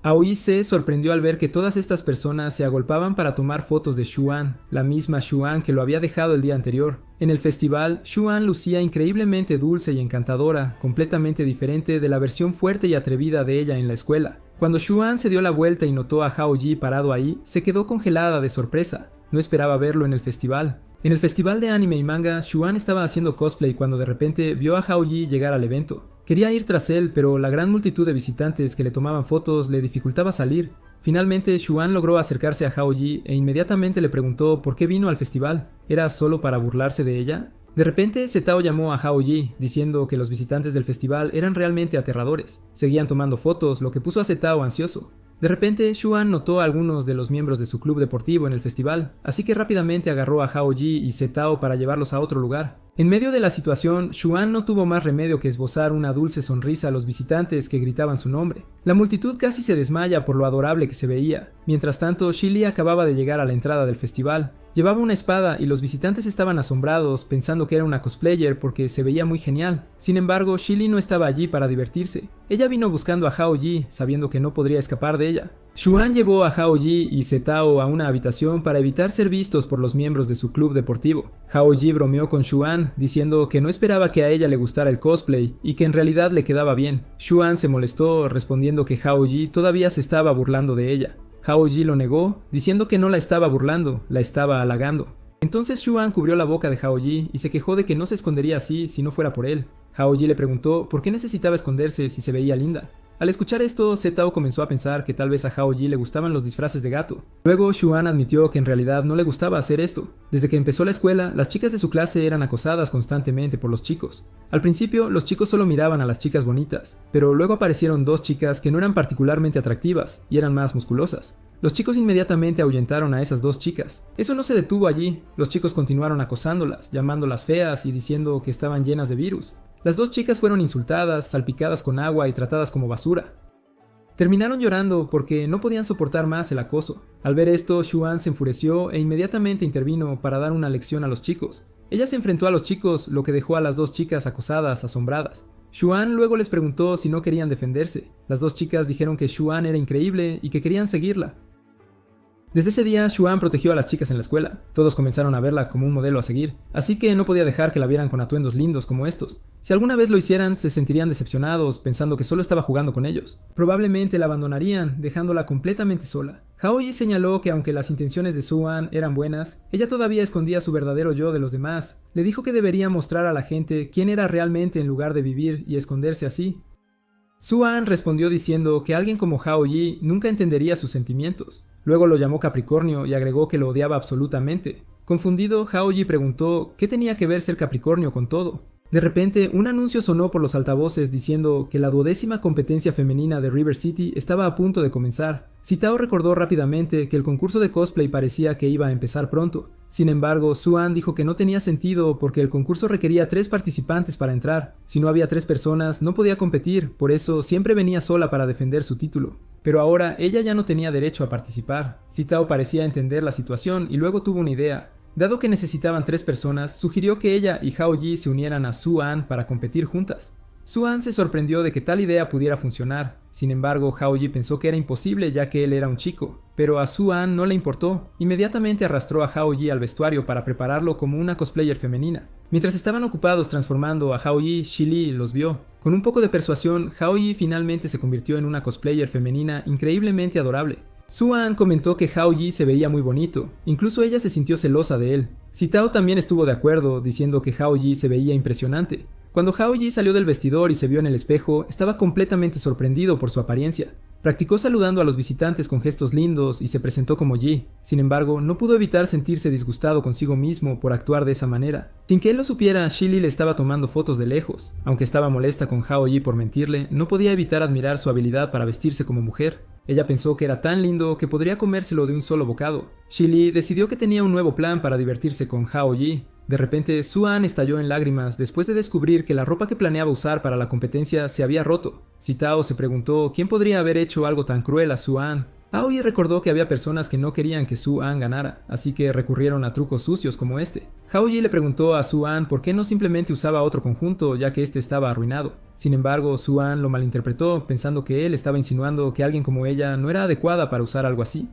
Aoi se sorprendió al ver que todas estas personas se agolpaban para tomar fotos de Xuan, la misma Xuan que lo había dejado el día anterior. En el festival, Xuan lucía increíblemente dulce y encantadora, completamente diferente de la versión fuerte y atrevida de ella en la escuela. Cuando Xuan se dio la vuelta y notó a Hao-Yi parado ahí, se quedó congelada de sorpresa. No esperaba verlo en el festival. En el festival de anime y manga, Xuan estaba haciendo cosplay cuando de repente vio a Hao-Yi llegar al evento. Quería ir tras él, pero la gran multitud de visitantes que le tomaban fotos le dificultaba salir. Finalmente, Xuan logró acercarse a Hao-Yi e inmediatamente le preguntó por qué vino al festival. ¿Era solo para burlarse de ella? De repente, Sitao llamó a Hao-Yi, diciendo que los visitantes del festival eran realmente aterradores. Seguían tomando fotos, lo que puso a Sitao ansioso. De repente, Xuan notó a algunos de los miembros de su club deportivo en el festival, así que rápidamente agarró a Hao-Yi y Sitao para llevarlos a otro lugar. En medio de la situación, Xuan no tuvo más remedio que esbozar una dulce sonrisa a los visitantes que gritaban su nombre. La multitud casi se desmaya por lo adorable que se veía. Mientras tanto, Shi-Li acababa de llegar a la entrada del festival. Llevaba una espada y los visitantes estaban asombrados pensando que era una cosplayer porque se veía muy genial. Sin embargo, Shili no estaba allí para divertirse. Ella vino buscando a Hao Yi, sabiendo que no podría escapar de ella. Xuan llevó a Hao Yi y Zetao a una habitación para evitar ser vistos por los miembros de su club deportivo. Hao Yi bromeó con Xuan, diciendo que no esperaba que a ella le gustara el cosplay y que en realidad le quedaba bien. Xuan se molestó, respondiendo que Hao Yi todavía se estaba burlando de ella. Hao Yi lo negó, diciendo que no la estaba burlando, la estaba halagando. Entonces Xuan cubrió la boca de Hao Yi y se quejó de que no se escondería así si no fuera por él. Hao Yi le preguntó por qué necesitaba esconderse si se veía linda. Al escuchar esto, Zetao comenzó a pensar que tal vez a Hao Yi le gustaban los disfraces de gato. Luego, Xuan admitió que en realidad no le gustaba hacer esto. Desde que empezó la escuela, las chicas de su clase eran acosadas constantemente por los chicos. Al principio, los chicos solo miraban a las chicas bonitas, pero luego aparecieron dos chicas que no eran particularmente atractivas y eran más musculosas. Los chicos inmediatamente ahuyentaron a esas dos chicas. Eso no se detuvo allí, los chicos continuaron acosándolas, llamándolas feas y diciendo que estaban llenas de virus. Las dos chicas fueron insultadas, salpicadas con agua y tratadas como basura. Terminaron llorando porque no podían soportar más el acoso. Al ver esto, Xuan se enfureció e inmediatamente intervino para dar una lección a los chicos. Ella se enfrentó a los chicos, lo que dejó a las dos chicas acosadas, asombradas. Xuan luego les preguntó si no querían defenderse. Las dos chicas dijeron que Xuan era increíble y que querían seguirla. Desde ese día, Xuan protegió a las chicas en la escuela. Todos comenzaron a verla como un modelo a seguir, así que no podía dejar que la vieran con atuendos lindos como estos. Si alguna vez lo hicieran, se sentirían decepcionados pensando que solo estaba jugando con ellos. Probablemente la abandonarían, dejándola completamente sola. Hao Yi señaló que aunque las intenciones de Xuan eran buenas, ella todavía escondía su verdadero yo de los demás. Le dijo que debería mostrar a la gente quién era realmente en lugar de vivir y esconderse así. Xuan respondió diciendo que alguien como Hao Yi nunca entendería sus sentimientos. Luego lo llamó Capricornio y agregó que lo odiaba absolutamente. Confundido, Hao Yi preguntó qué tenía que ver ser Capricornio con todo. De repente, un anuncio sonó por los altavoces diciendo que la 12ª competencia femenina de River City estaba a punto de comenzar. Zetao recordó rápidamente que el concurso de cosplay parecía que iba a empezar pronto. Sin embargo, Xuan dijo que no tenía sentido porque el concurso requería 3 participantes para entrar. Si no había 3 personas, no podía competir, por eso siempre venía sola para defender su título. Pero ahora ella ya no tenía derecho a participar. Zetao parecía entender la situación y luego tuvo una idea. Dado que necesitaban 3 personas, sugirió que ella y Hao Yi se unieran a Xuan para competir juntas. Xuan se sorprendió de que tal idea pudiera funcionar. Sin embargo, Hao Yi pensó que era imposible ya que él era un chico, pero a Xuan no le importó. Inmediatamente arrastró a Hao Yi al vestuario para prepararlo como una cosplayer femenina. Mientras estaban ocupados transformando a Hao Yi, Shili los vio. Con un poco de persuasión, Hao Yi finalmente se convirtió en una cosplayer femenina increíblemente adorable. Xuan comentó que Hao Yi se veía muy bonito, incluso ella se sintió celosa de él. Zetao también estuvo de acuerdo, diciendo que Hao Yi se veía impresionante. Cuando Hao Yi salió del vestidor y se vio en el espejo, estaba completamente sorprendido por su apariencia. Practicó saludando a los visitantes con gestos lindos y se presentó como Yi. Sin embargo, no pudo evitar sentirse disgustado consigo mismo por actuar de esa manera. Sin que él lo supiera, Shili le estaba tomando fotos de lejos. Aunque estaba molesta con Hao Yi por mentirle, no podía evitar admirar su habilidad para vestirse como mujer. Ella pensó que era tan lindo que podría comérselo de un solo bocado. Shili decidió que tenía un nuevo plan para divertirse con Hao Yi. De repente, Xuan estalló en lágrimas después de descubrir que la ropa que planeaba usar para la competencia se había roto. Zetao se preguntó quién podría haber hecho algo tan cruel a Xuan. Hao Yi recordó que había personas que no querían que Xuan ganara, así que recurrieron a trucos sucios como este. Hao Yi le preguntó a Xuan por qué no simplemente usaba otro conjunto ya que este estaba arruinado. Sin embargo, Xuan lo malinterpretó pensando que él estaba insinuando que alguien como ella no era adecuada para usar algo así.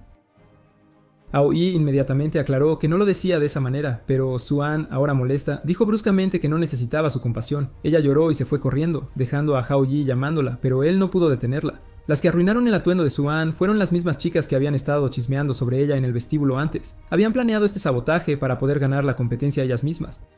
Hao Yi inmediatamente aclaró que no lo decía de esa manera, pero Xuan, ahora molesta, dijo bruscamente que no necesitaba su compasión. Ella lloró y se fue corriendo, dejando a Hao Yi llamándola, pero él no pudo detenerla. Las que arruinaron el atuendo de Xuan fueron las mismas chicas que habían estado chismeando sobre ella en el vestíbulo antes. Habían planeado este sabotaje para poder ganar la competencia ellas mismas.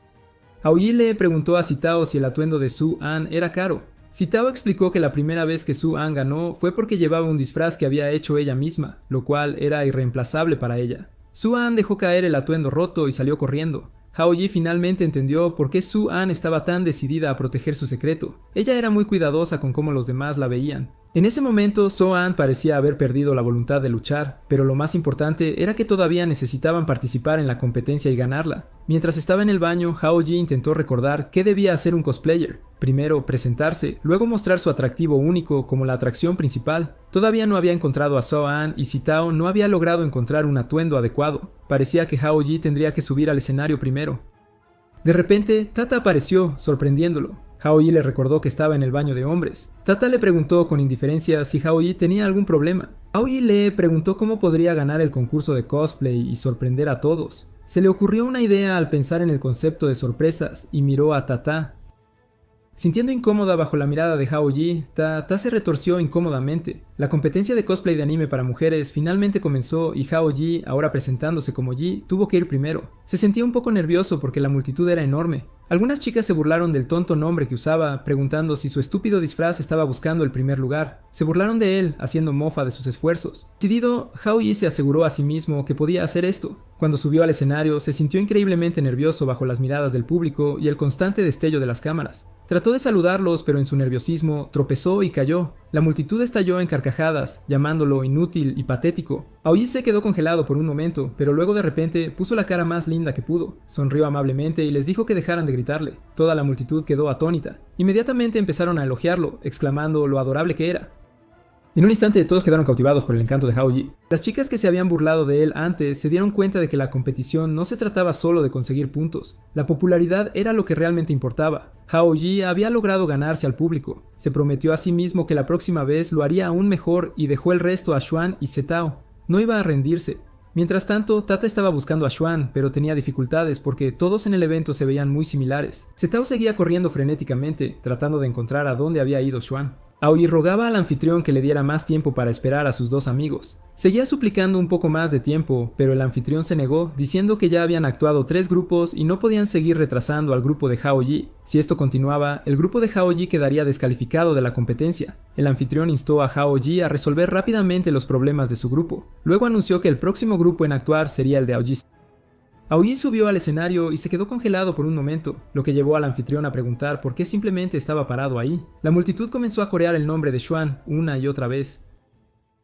Hao Yi le preguntó a Zetao si el atuendo de Xuan era caro. Zetao explicó que la primera vez que Xuan ganó fue porque llevaba un disfraz que había hecho ella misma, lo cual era irreemplazable para ella. Xuan dejó caer el atuendo roto y salió corriendo. Hao Yi finalmente entendió por qué Xuan estaba tan decidida a proteger su secreto. Ella era muy cuidadosa con cómo los demás la veían. En ese momento, So-An parecía haber perdido la voluntad de luchar, pero lo más importante era que todavía necesitaban participar en la competencia y ganarla. Mientras estaba en el baño, Hao-Ji intentó recordar qué debía hacer un cosplayer. Primero, presentarse, luego mostrar su atractivo único como la atracción principal. Todavía no había encontrado a So-An y Sitao no había logrado encontrar un atuendo adecuado. Parecía que Hao-Ji tendría que subir al escenario primero. De repente, Tata apareció, sorprendiéndolo. Hao-Ji le recordó que estaba en el baño de hombres. Tata le preguntó con indiferencia si Hao-Ji tenía algún problema. Hao-Ji le preguntó cómo podría ganar el concurso de cosplay y sorprender a todos. Se le ocurrió una idea al pensar en el concepto de sorpresas y miró a Tata. Sintiendo incómoda bajo la mirada de Hao-Ji, Tata se retorció incómodamente. La competencia de cosplay de anime para mujeres finalmente comenzó y Hao-Ji, ahora presentándose como Ji, tuvo que ir primero. Se sentía un poco nervioso porque la multitud era enorme. Algunas chicas se burlaron del tonto nombre que usaba, preguntando si su estúpido disfraz estaba buscando el primer lugar. Se burlaron de él, haciendo mofa de sus esfuerzos. Decidido, Hao-Ji se aseguró a sí mismo que podía hacer esto. Cuando subió al escenario, se sintió increíblemente nervioso bajo las miradas del público y el constante destello de las cámaras. Trató de saludarlos, pero en su nerviosismo tropezó y cayó. La multitud estalló en carcajadas, llamándolo inútil y patético. Aoi se quedó congelado por un momento, pero luego de repente puso la cara más linda que pudo. Sonrió amablemente y les dijo que dejaran de gritarle. Toda la multitud quedó atónita. Inmediatamente empezaron a elogiarlo, exclamando lo adorable que era. En un instante todos quedaron cautivados por el encanto de Hao-Ji. Las chicas que se habían burlado de él antes se dieron cuenta de que la competición no se trataba solo de conseguir puntos. La popularidad era lo que realmente importaba. Hao-Ji había logrado ganarse al público. Se prometió a sí mismo que la próxima vez lo haría aún mejor y dejó el resto a Xuan y Zetao. No iba a rendirse. Mientras tanto, Tata estaba buscando a Xuan, pero tenía dificultades porque todos en el evento se veían muy similares. Zetao seguía corriendo frenéticamente, tratando de encontrar a dónde había ido Xuan. Aoi rogaba al anfitrión que le diera más tiempo para esperar a sus dos amigos. Seguía suplicando un poco más de tiempo, pero el anfitrión se negó, diciendo que ya habían actuado 3 grupos y no podían seguir retrasando al grupo de Hao-Ji. Si esto continuaba, el grupo de Hao-Ji quedaría descalificado de la competencia. El anfitrión instó a Hao-Ji a resolver rápidamente los problemas de su grupo. Luego anunció que el próximo grupo en actuar sería el de Aoi. Aoi subió al escenario y se quedó congelado por un momento, lo que llevó al anfitrión a preguntar por qué simplemente estaba parado ahí. La multitud comenzó a corear el nombre de Xuan una y otra vez.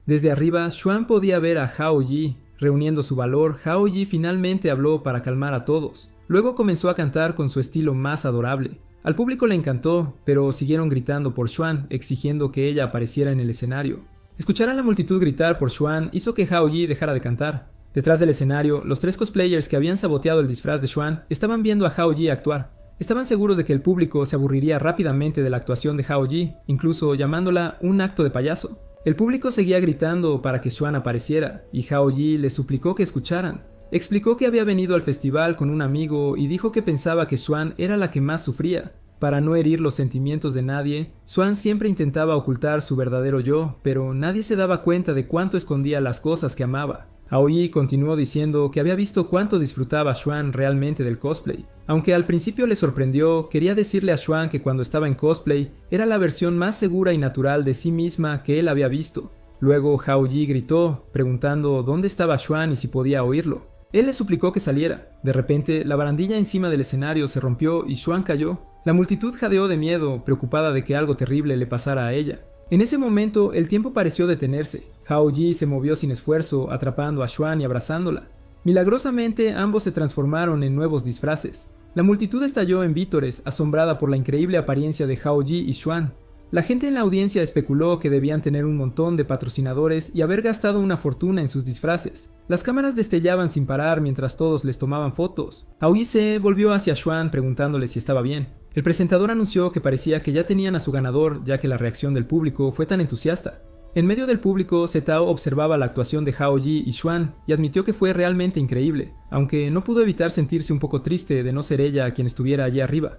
Desde arriba, Xuan podía ver a Hao-Ji. Reuniendo su valor, Hao-Ji finalmente habló para calmar a todos. Luego comenzó a cantar con su estilo más adorable. Al público le encantó, pero siguieron gritando por Xuan, exigiendo que ella apareciera en el escenario. Escuchar a la multitud gritar por Xuan hizo que Hao-Ji dejara de cantar. Detrás del escenario, los 3 cosplayers que habían saboteado el disfraz de Xuan estaban viendo a Hao-Ji actuar. Estaban seguros de que el público se aburriría rápidamente de la actuación de Hao-Ji, incluso llamándola un acto de payaso. El público seguía gritando para que Xuan apareciera, y Hao-Ji les suplicó que escucharan. Explicó que había venido al festival con un amigo y dijo que pensaba que Xuan era la que más sufría. Para no herir los sentimientos de nadie, Xuan siempre intentaba ocultar su verdadero yo, pero nadie se daba cuenta de cuánto escondía las cosas que amaba. Aoi continuó diciendo que había visto cuánto disfrutaba Xuan realmente del cosplay. Aunque al principio le sorprendió, quería decirle a Xuan que cuando estaba en cosplay era la versión más segura y natural de sí misma que él había visto. Luego Hao-Ji gritó, preguntando dónde estaba Xuan y si podía oírlo. Él le suplicó que saliera. De repente, la barandilla encima del escenario se rompió y Xuan cayó. La multitud jadeó de miedo, preocupada de que algo terrible le pasara a ella. En ese momento, el tiempo pareció detenerse. Hao-Ji se movió sin esfuerzo, atrapando a Xuan y abrazándola. Milagrosamente, ambos se transformaron en nuevos disfraces. La multitud estalló en vítores, asombrada por la increíble apariencia de Hao-Ji y Xuan. La gente en la audiencia especuló que debían tener un montón de patrocinadores y haber gastado una fortuna en sus disfraces. Las cámaras destellaban sin parar mientras todos les tomaban fotos. Aoi se volvió hacia Xuan preguntándole si estaba bien. El presentador anunció que parecía que ya tenían a su ganador, ya que la reacción del público fue tan entusiasta. En medio del público, Zetao observaba la actuación de Hao-Ji y Xuan y admitió que fue realmente increíble, aunque no pudo evitar sentirse un poco triste de no ser ella quien estuviera allí arriba.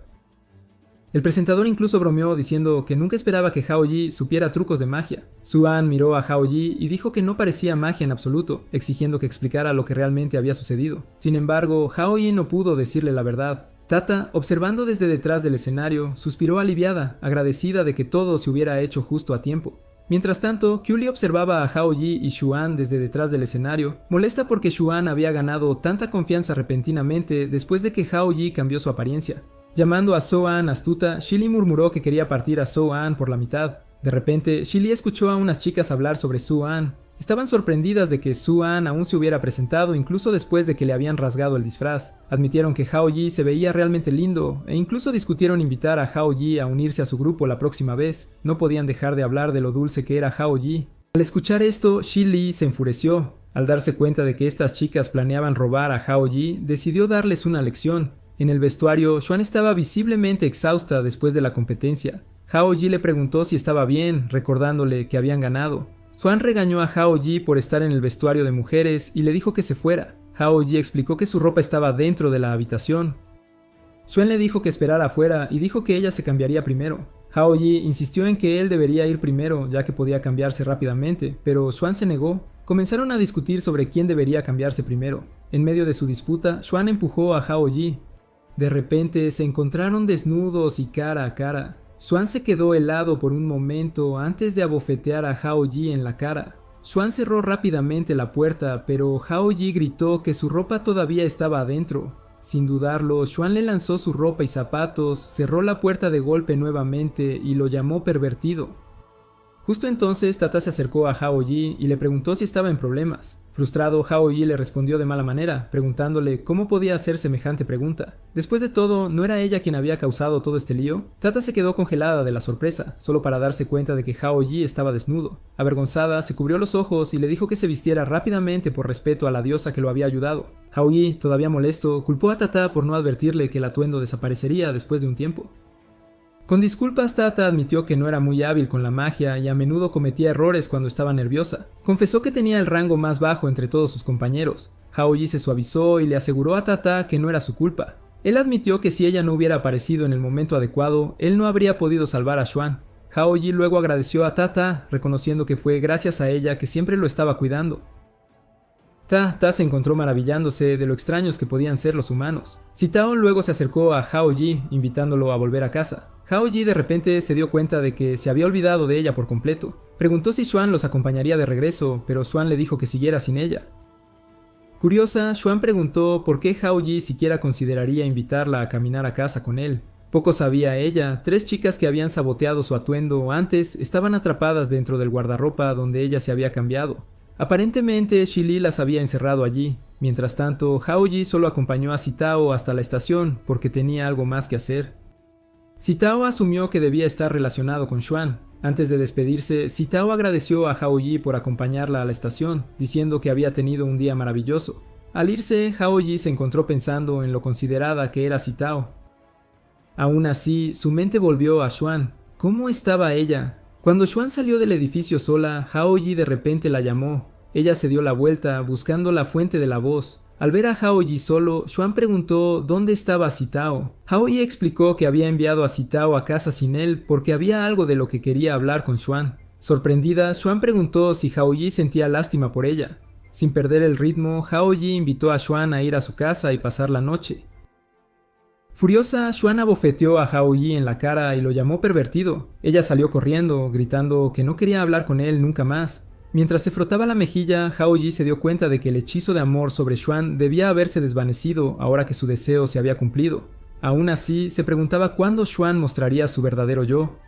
El presentador incluso bromeó diciendo que nunca esperaba que Hao-Ji supiera trucos de magia. Xuan miró a Hao-Ji y dijo que no parecía magia en absoluto, exigiendo que explicara lo que realmente había sucedido. Sin embargo, Hao-Ji no pudo decirle la verdad. Tata, observando desde detrás del escenario, suspiró aliviada, agradecida de que todo se hubiera hecho justo a tiempo. Mientras tanto, Kyuli observaba a Hao-Ji y Xuan desde detrás del escenario, molesta porque Xuan había ganado tanta confianza repentinamente después de que Hao-Ji cambió su apariencia. Llamando a So-An astuta, Shili murmuró que quería partir a So-An por la mitad. De repente, Shili escuchó a unas chicas hablar sobre Su-an. Estaban sorprendidas de que Su-an aún se hubiera presentado incluso después de que le habían rasgado el disfraz. Admitieron que Hao-ji se veía realmente lindo e incluso discutieron invitar a Hao-ji a unirse a su grupo la próxima vez. No podían dejar de hablar de lo dulce que era Hao-ji. Al escuchar esto, Shili se enfureció. Al darse cuenta de que estas chicas planeaban robar a Hao-ji, decidió darles una lección. En el vestuario, Xuan estaba visiblemente exhausta después de la competencia. Hao-ji le preguntó si estaba bien, recordándole que habían ganado. Xuan regañó a Hao-ji por estar en el vestuario de mujeres y le dijo que se fuera. Hao-ji explicó que su ropa estaba dentro de la habitación. Xuan le dijo que esperara afuera y dijo que ella se cambiaría primero. Hao-ji insistió en que él debería ir primero, ya que podía cambiarse rápidamente, pero Xuan se negó. Comenzaron a discutir sobre quién debería cambiarse primero. En medio de su disputa, Xuan empujó a Hao-ji. De repente se encontraron desnudos y cara a cara. Xuan se quedó helado por un momento antes de abofetear a Hao-ji en la cara. Xuan cerró rápidamente la puerta, pero Hao-ji gritó que su ropa todavía estaba adentro. Sin dudarlo, Xuan le lanzó su ropa y zapatos, cerró la puerta de golpe nuevamente y lo llamó pervertido. Justo entonces, Tata se acercó a Hao-ji y le preguntó si estaba en problemas. Frustrado, Hao-ji le respondió de mala manera, preguntándole cómo podía hacer semejante pregunta. Después de todo, ¿no era ella quien había causado todo este lío? Tata se quedó congelada de la sorpresa, solo para darse cuenta de que Hao-ji estaba desnudo. Avergonzada, se cubrió los ojos y le dijo que se vistiera rápidamente por respeto a la diosa que lo había ayudado. Hao-ji, todavía molesto, culpó a Tata por no advertirle que el atuendo desaparecería después de un tiempo. Con disculpas, Tata admitió que no era muy hábil con la magia y a menudo cometía errores cuando estaba nerviosa. Confesó que tenía el rango más bajo entre todos sus compañeros. Hao-ji se suavizó y le aseguró a Tata que no era su culpa. Él admitió que si ella no hubiera aparecido en el momento adecuado, él no habría podido salvar a Xuan. Hao-ji luego agradeció a Tata, reconociendo que fue gracias a ella que siempre lo estaba cuidando. Tata se encontró maravillándose de lo extraños que podían ser los humanos. Sitao luego se acercó a Hao-ji, invitándolo a volver a casa. Hao-ji de repente se dio cuenta de que se había olvidado de ella por completo. Preguntó si Xuan los acompañaría de regreso, pero Xuan le dijo que siguiera sin ella. Curiosa, Xuan preguntó por qué Hao-ji siquiera consideraría invitarla a caminar a casa con él. Poco sabía ella, 3 chicas que habían saboteado su atuendo antes estaban atrapadas dentro del guardarropa donde ella se había cambiado. Aparentemente, Shili las había encerrado allí. Mientras tanto, Hao-ji solo acompañó a Sitao hasta la estación porque tenía algo más que hacer. Sitao asumió que debía estar relacionado con Xuan. Antes de despedirse, Sitao agradeció a Hao-ji por acompañarla a la estación, diciendo que había tenido un día maravilloso. Al irse, Hao-ji se encontró pensando en lo considerada que era Sitao. Aún así, su mente volvió a Xuan. ¿Cómo estaba ella? Cuando Xuan salió del edificio sola, Hao-ji de repente la llamó. Ella se dio la vuelta, buscando la fuente de la voz. Al ver a Hao-ji solo, Xuan preguntó dónde estaba Sitao. Hao-ji explicó que había enviado a Sitao a casa sin él porque había algo de lo que quería hablar con Xuan. Sorprendida, Xuan preguntó si Hao-ji sentía lástima por ella. Sin perder el ritmo, Hao-ji invitó a Xuan a ir a su casa y pasar la noche. Furiosa, Xuan abofeteó a Hao-ji en la cara y lo llamó pervertido. Ella salió corriendo, gritando que no quería hablar con él nunca más. Mientras se frotaba la mejilla, Hao-ji se dio cuenta de que el hechizo de amor sobre Xuan debía haberse desvanecido ahora que su deseo se había cumplido. Aún así, se preguntaba cuándo Xuan mostraría su verdadero yo.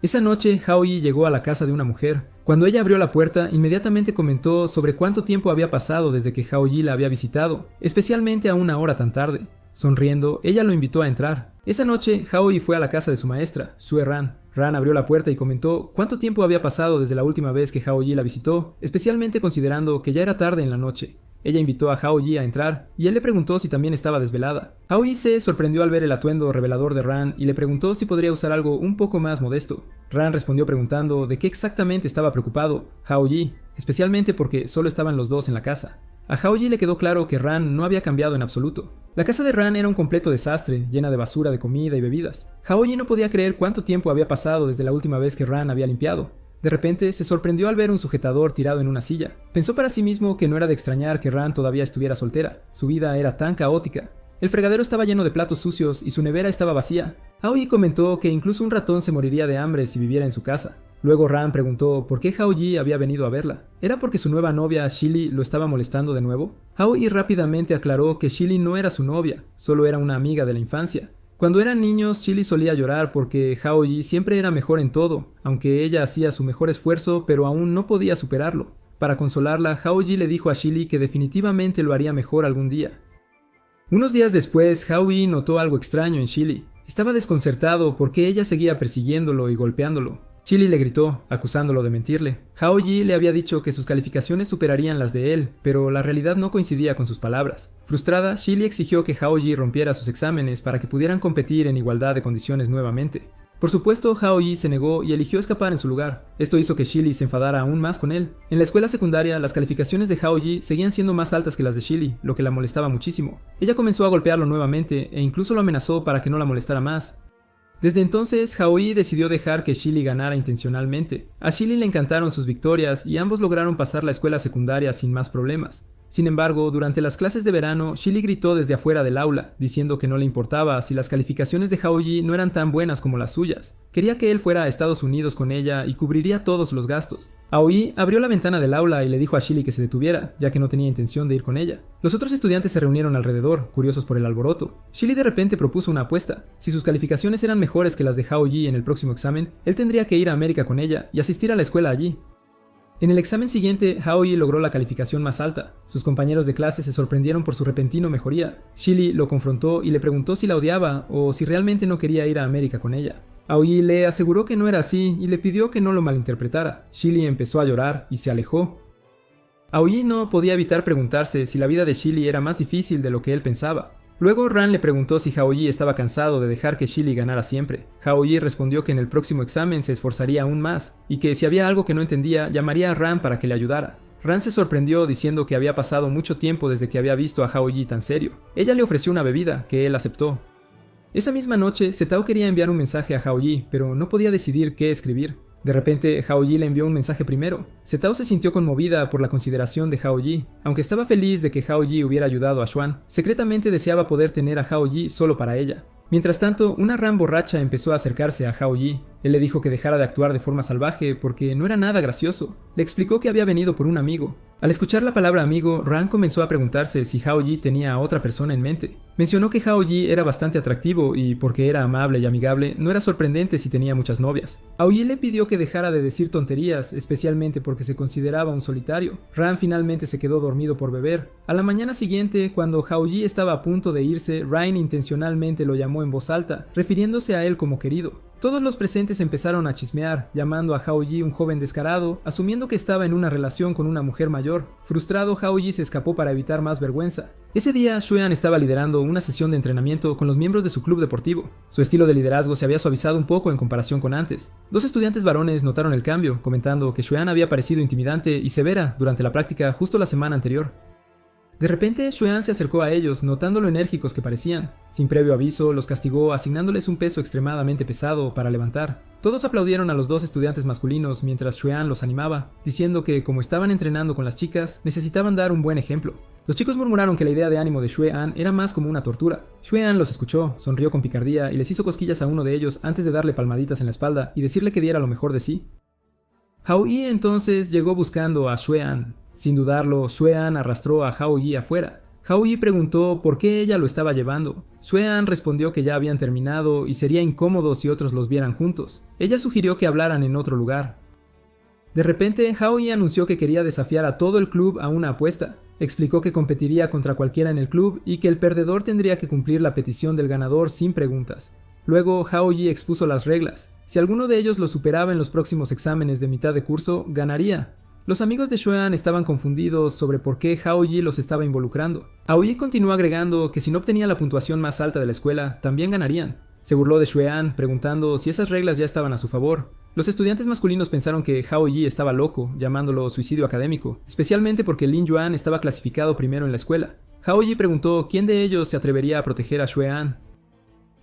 Esa noche, Hao-ji llegó a la casa de una mujer. Cuando ella abrió la puerta, inmediatamente comentó sobre cuánto tiempo había pasado desde que Hao-ji la había visitado, especialmente a una hora tan tarde. Sonriendo, ella lo invitó a entrar. Esa noche, Hao-ji fue a la casa de su maestra, Sue Ran. Ran abrió la puerta y comentó cuánto tiempo había pasado desde la última vez que Hao-ji la visitó, especialmente considerando que ya era tarde en la noche. Ella invitó a Hao-ji a entrar, y él le preguntó si también estaba desvelada. Hao-ji se sorprendió al ver el atuendo revelador de Ran y le preguntó si podría usar algo un poco más modesto. Ran respondió preguntando de qué exactamente estaba preocupado Hao-ji, especialmente porque solo estaban los dos en la casa. A Hao-ji le quedó claro que Ran no había cambiado en absoluto. La casa de Ran era un completo desastre, llena de basura de comida y bebidas. Hao-ji no podía creer cuánto tiempo había pasado desde la última vez que Ran había limpiado. De repente, se sorprendió al ver un sujetador tirado en una silla. Pensó para sí mismo que no era de extrañar que Ran todavía estuviera soltera. Su vida era tan caótica. El fregadero estaba lleno de platos sucios y su nevera estaba vacía. Hao-ji comentó que incluso un ratón se moriría de hambre si viviera en su casa. Luego Ran preguntó por qué Hao-ji había venido a verla. ¿Era porque su nueva novia, Shili, lo estaba molestando de nuevo? Hao-ji rápidamente aclaró que Shili no era su novia, solo era una amiga de la infancia. Cuando eran niños, Chili solía llorar porque Hao-yi siempre era mejor en todo, aunque ella hacía su mejor esfuerzo pero aún no podía superarlo. Para consolarla, Hao-yi le dijo a Chili que definitivamente lo haría mejor algún día. Unos días después, Hao-yi notó algo extraño en Chili. Estaba desconcertado porque ella seguía persiguiéndolo y golpeándolo. Chili le gritó, acusándolo de mentirle. Hao-yi le había dicho que sus calificaciones superarían las de él, pero la realidad no coincidía con sus palabras. Frustrada, Chili exigió que Hao-yi rompiera sus exámenes para que pudieran competir en igualdad de condiciones nuevamente. Por supuesto, Hao-yi se negó y eligió escapar en su lugar. Esto hizo que Chili se enfadara aún más con él. En la escuela secundaria, las calificaciones de Hao-yi seguían siendo más altas que las de Chili, lo que la molestaba muchísimo. Ella comenzó a golpearlo nuevamente e incluso lo amenazó para que no la molestara más. Desde entonces, Hao-yi decidió dejar que Chili ganara intencionalmente. A Chili le encantaron sus victorias y ambos lograron pasar la escuela secundaria sin más problemas. Sin embargo, durante las clases de verano, Chili gritó desde afuera del aula, diciendo que no le importaba si las calificaciones de Hao-yi no eran tan buenas como las suyas. Quería que él fuera a Estados Unidos con ella y cubriría todos los gastos. Hao-yi abrió la ventana del aula y le dijo a Chili que se detuviera, ya que no tenía intención de ir con ella. Los otros estudiantes se reunieron alrededor, curiosos por el alboroto. Chili de repente propuso una apuesta. Si sus calificaciones eran mejores que las de Hao-yi en el próximo examen, él tendría que ir a América con ella y asistir a la escuela allí. En el examen siguiente, Hao-yi logró la calificación más alta. Sus compañeros de clase se sorprendieron por su repentino mejoría. Chili lo confrontó y le preguntó si la odiaba o si realmente no quería ir a América con ella. Hao-yi le aseguró que no era así y le pidió que no lo malinterpretara. Chili empezó a llorar y se alejó. Hao-yi no podía evitar preguntarse si la vida de Chili era más difícil de lo que él pensaba. Luego Ran le preguntó si Hao-yi estaba cansado de dejar que Chili ganara siempre. Hao-yi respondió que en el próximo examen se esforzaría aún más, y que si había algo que no entendía, llamaría a Ran para que le ayudara. Ran se sorprendió diciendo que había pasado mucho tiempo desde que había visto a Hao-yi tan serio. Ella le ofreció una bebida, que él aceptó. Esa misma noche, Setao quería enviar un mensaje a Hao-yi, pero no podía decidir qué escribir. De repente, Hao-yi le envió un mensaje primero. Setao se sintió conmovida por la consideración de Hao-yi. Aunque estaba feliz de que Hao-yi hubiera ayudado a Xuan, secretamente deseaba poder tener a Hao-yi solo para ella. Mientras tanto, una Ran borracha empezó a acercarse a Hao-yi. Él le dijo que dejara de actuar de forma salvaje porque no era nada gracioso. Le explicó que había venido por un amigo. Al escuchar la palabra amigo, Ran comenzó a preguntarse si Hao-yi tenía a otra persona en mente. Mencionó que Hao-yi era bastante atractivo y, porque era amable y amigable, no era sorprendente si tenía muchas novias. Hao-yi le pidió que dejara de decir tonterías, especialmente porque se consideraba un solitario. Ran finalmente se quedó dormido por beber. A la mañana siguiente, cuando Hao-yi estaba a punto de irse, Ran intencionalmente lo llamó en voz alta, refiriéndose a él como querido. Todos los presentes empezaron a chismear, llamando a Hao-yi un joven descarado, asumiendo que estaba en una relación con una mujer mayor. Frustrado, Hao-yi se escapó para evitar más vergüenza. Ese día, Xuan estaba liderando una sesión de entrenamiento con los miembros de su club deportivo. Su estilo de liderazgo se había suavizado un poco en comparación con antes. Dos estudiantes varones notaron el cambio, comentando que Xuan había parecido intimidante y severa durante la práctica justo la semana anterior. De repente, Xuan se acercó a ellos, notando lo enérgicos que parecían. Sin previo aviso, los castigó asignándoles un peso extremadamente pesado para levantar. Todos aplaudieron a los dos estudiantes masculinos mientras Xuan los animaba, diciendo que como estaban entrenando con las chicas, necesitaban dar un buen ejemplo. Los chicos murmuraron que la idea de ánimo de Xuan era más como una tortura. Xuan los escuchó, sonrió con picardía y les hizo cosquillas a uno de ellos antes de darle palmaditas en la espalda y decirle que diera lo mejor de sí. Hao-yi entonces llegó buscando a Xuan. Sin dudarlo, Xuan arrastró a Hao-yi afuera. Hao-yi preguntó por qué ella lo estaba llevando. Xuan respondió que ya habían terminado y sería incómodo si otros los vieran juntos. Ella sugirió que hablaran en otro lugar. De repente, Hao-yi anunció que quería desafiar a todo el club a una apuesta. Explicó que competiría contra cualquiera en el club y que el perdedor tendría que cumplir la petición del ganador sin preguntas. Luego, Hao-yi expuso las reglas. Si alguno de ellos lo superaba en los próximos exámenes de mitad de curso, ganaría. Los amigos de Xuan estaban confundidos sobre por qué Hao-yi los estaba involucrando. Hao-yi continuó agregando que si no obtenía la puntuación más alta de la escuela, también ganarían. Se burló de Xuan, preguntando si esas reglas ya estaban a su favor. Los estudiantes masculinos pensaron que Hao-yi estaba loco, llamándolo suicidio académico, especialmente porque Lin Yuan estaba clasificado primero en la escuela. Hao-yi preguntó quién de ellos se atrevería a proteger a Xuan.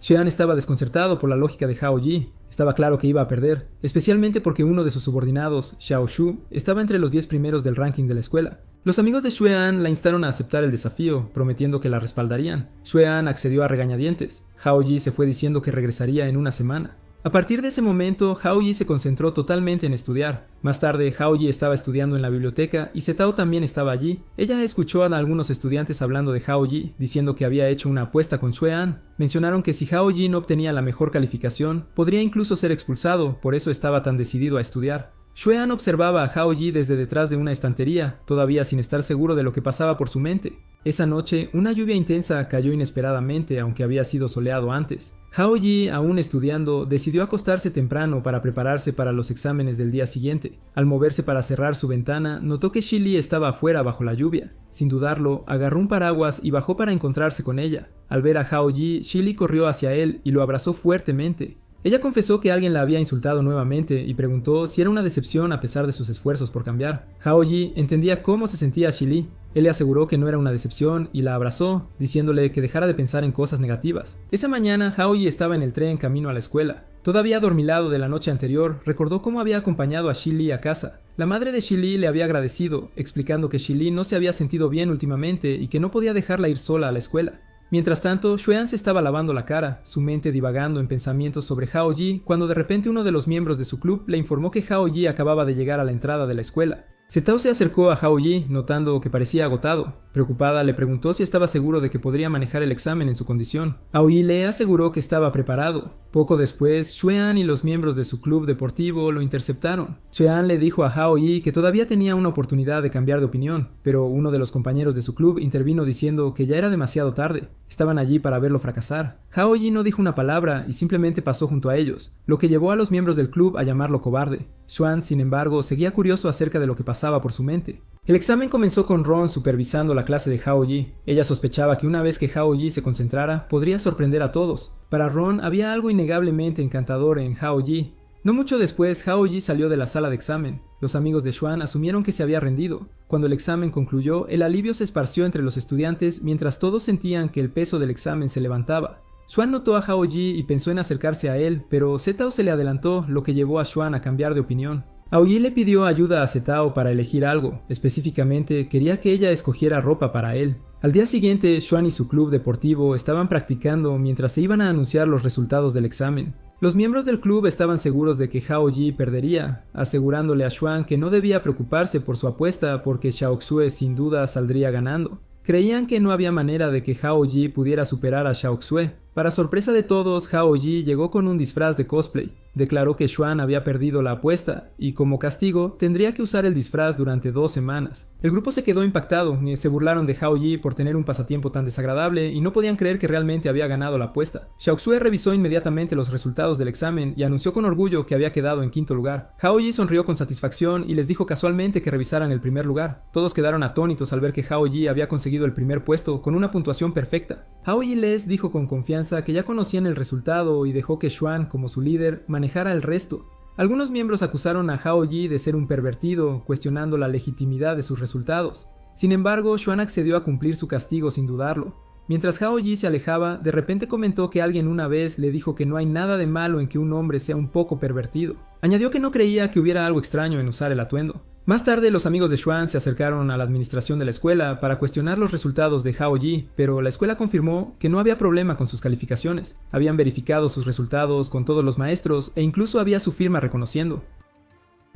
Xuan estaba desconcertado por la lógica de Hao-yi. Estaba claro que iba a perder, especialmente porque uno de sus subordinados, Xiao Shu, estaba entre los 10 primeros del ranking de la escuela. Los amigos de Xuan la instaron a aceptar el desafío, prometiendo que la respaldarían. Xuan accedió a regañadientes. Hao-yi se fue diciendo que regresaría en una semana. A partir de ese momento, Hao-ji se concentró totalmente en estudiar. Más tarde, Hao-ji estaba estudiando en la biblioteca y Setao también estaba allí. Ella escuchó a algunos estudiantes hablando de Hao-ji, diciendo que había hecho una apuesta con Xue-an. Mencionaron que si Hao-ji no obtenía la mejor calificación, podría incluso ser expulsado, por eso estaba tan decidido a estudiar. Xue-an observaba a Hao-ji desde detrás de una estantería, todavía sin estar seguro de lo que pasaba por su mente. Esa noche, una lluvia intensa cayó inesperadamente, aunque había sido soleado antes. Hao-ji, aún estudiando, decidió acostarse temprano para prepararse para los exámenes del día siguiente. Al moverse para cerrar su ventana, notó que Shi Li estaba afuera bajo la lluvia. Sin dudarlo, agarró un paraguas y bajó para encontrarse con ella. Al ver a Hao-ji, Shi Li corrió hacia él y lo abrazó fuertemente. Ella confesó que alguien la había insultado nuevamente y preguntó si era una decepción a pesar de sus esfuerzos por cambiar. Hao-ji entendía cómo se sentía Shi Li. Él le aseguró que no era una decepción y la abrazó, diciéndole que dejara de pensar en cosas negativas. Esa mañana, Hao-ji estaba en el tren camino a la escuela. Todavía adormilado de la noche anterior, recordó cómo había acompañado a Shi Li a casa. La madre de Shi Li le había agradecido, explicando que Shi Li no se había sentido bien últimamente y que no podía dejarla ir sola a la escuela. Mientras tanto, Xue-an se estaba lavando la cara, su mente divagando en pensamientos sobre Hao-ji, cuando de repente uno de los miembros de su club le informó que Hao-ji acababa de llegar a la entrada de la escuela. Setao se acercó a Hao-ji, notando que parecía agotado. Preocupada, le preguntó si estaba seguro de que podría manejar el examen en su condición. Hao-ji le aseguró que estaba preparado. Poco después, Xue-an y los miembros de su club deportivo lo interceptaron. Xue-an le dijo a Hao-ji que todavía tenía una oportunidad de cambiar de opinión, pero uno de los compañeros de su club intervino diciendo que ya era demasiado tarde. Estaban allí para verlo fracasar. Hao-ji no dijo una palabra y simplemente pasó junto a ellos, lo que llevó a los miembros del club a llamarlo cobarde. Xuan, sin embargo, seguía curioso acerca de lo que pasaba por su mente. El examen comenzó con Ron supervisando la clase de Hao-ji. Ella sospechaba que una vez que Hao-ji se concentrara, podría sorprender a todos. Para Ron había algo innegablemente encantador en Hao-ji. No mucho después, Hao-ji salió de la sala de examen. Los amigos de Xuan asumieron que se había rendido. Cuando el examen concluyó, el alivio se esparció entre los estudiantes mientras todos sentían que el peso del examen se levantaba. Xuan notó a Hao-ji y pensó en acercarse a él, pero Setao se le adelantó, lo que llevó a Xuan a cambiar de opinión. Hao-ji le pidió ayuda a Setao para elegir algo, específicamente quería que ella escogiera ropa para él. Al día siguiente, Xuan y su club deportivo estaban practicando mientras se iban a anunciar los resultados del examen. Los miembros del club estaban seguros de que Hao-ji perdería, asegurándole a Xuan que no debía preocuparse por su apuesta porque Xiaoxue sin duda saldría ganando. Creían que no había manera de que Hao-ji pudiera superar a Xiaoxue. Para sorpresa de todos, Hao-ji llegó con un disfraz de cosplay. Declaró que Xuan había perdido la apuesta y, como castigo, tendría que usar el disfraz durante 2 semanas. El grupo se quedó impactado y se burlaron de Hao-ji por tener un pasatiempo tan desagradable y no podían creer que realmente había ganado la apuesta. Xiaoxue revisó inmediatamente los resultados del examen y anunció con orgullo que había quedado en 5º lugar. Hao-ji sonrió con satisfacción y les dijo casualmente que revisaran el primer lugar. Todos quedaron atónitos al ver que Hao-ji había conseguido el primer puesto con una puntuación perfecta. Hao-ji les dijo con confianza que ya conocían el resultado y dejó que Xuan, como su líder, manejara el resto. Algunos miembros acusaron a Hao-ji de ser un pervertido, cuestionando la legitimidad de sus resultados. Sin embargo, Xuan accedió a cumplir su castigo sin dudarlo. Mientras Hao-ji se alejaba, de repente comentó que alguien una vez le dijo que no hay nada de malo en que un hombre sea un poco pervertido. Añadió que no creía que hubiera algo extraño en usar el atuendo. Más tarde, los amigos de Xuan se acercaron a la administración de la escuela para cuestionar los resultados de Hao-ji, pero la escuela confirmó que no había problema con sus calificaciones. Habían verificado sus resultados con todos los maestros e incluso había su firma reconociendo.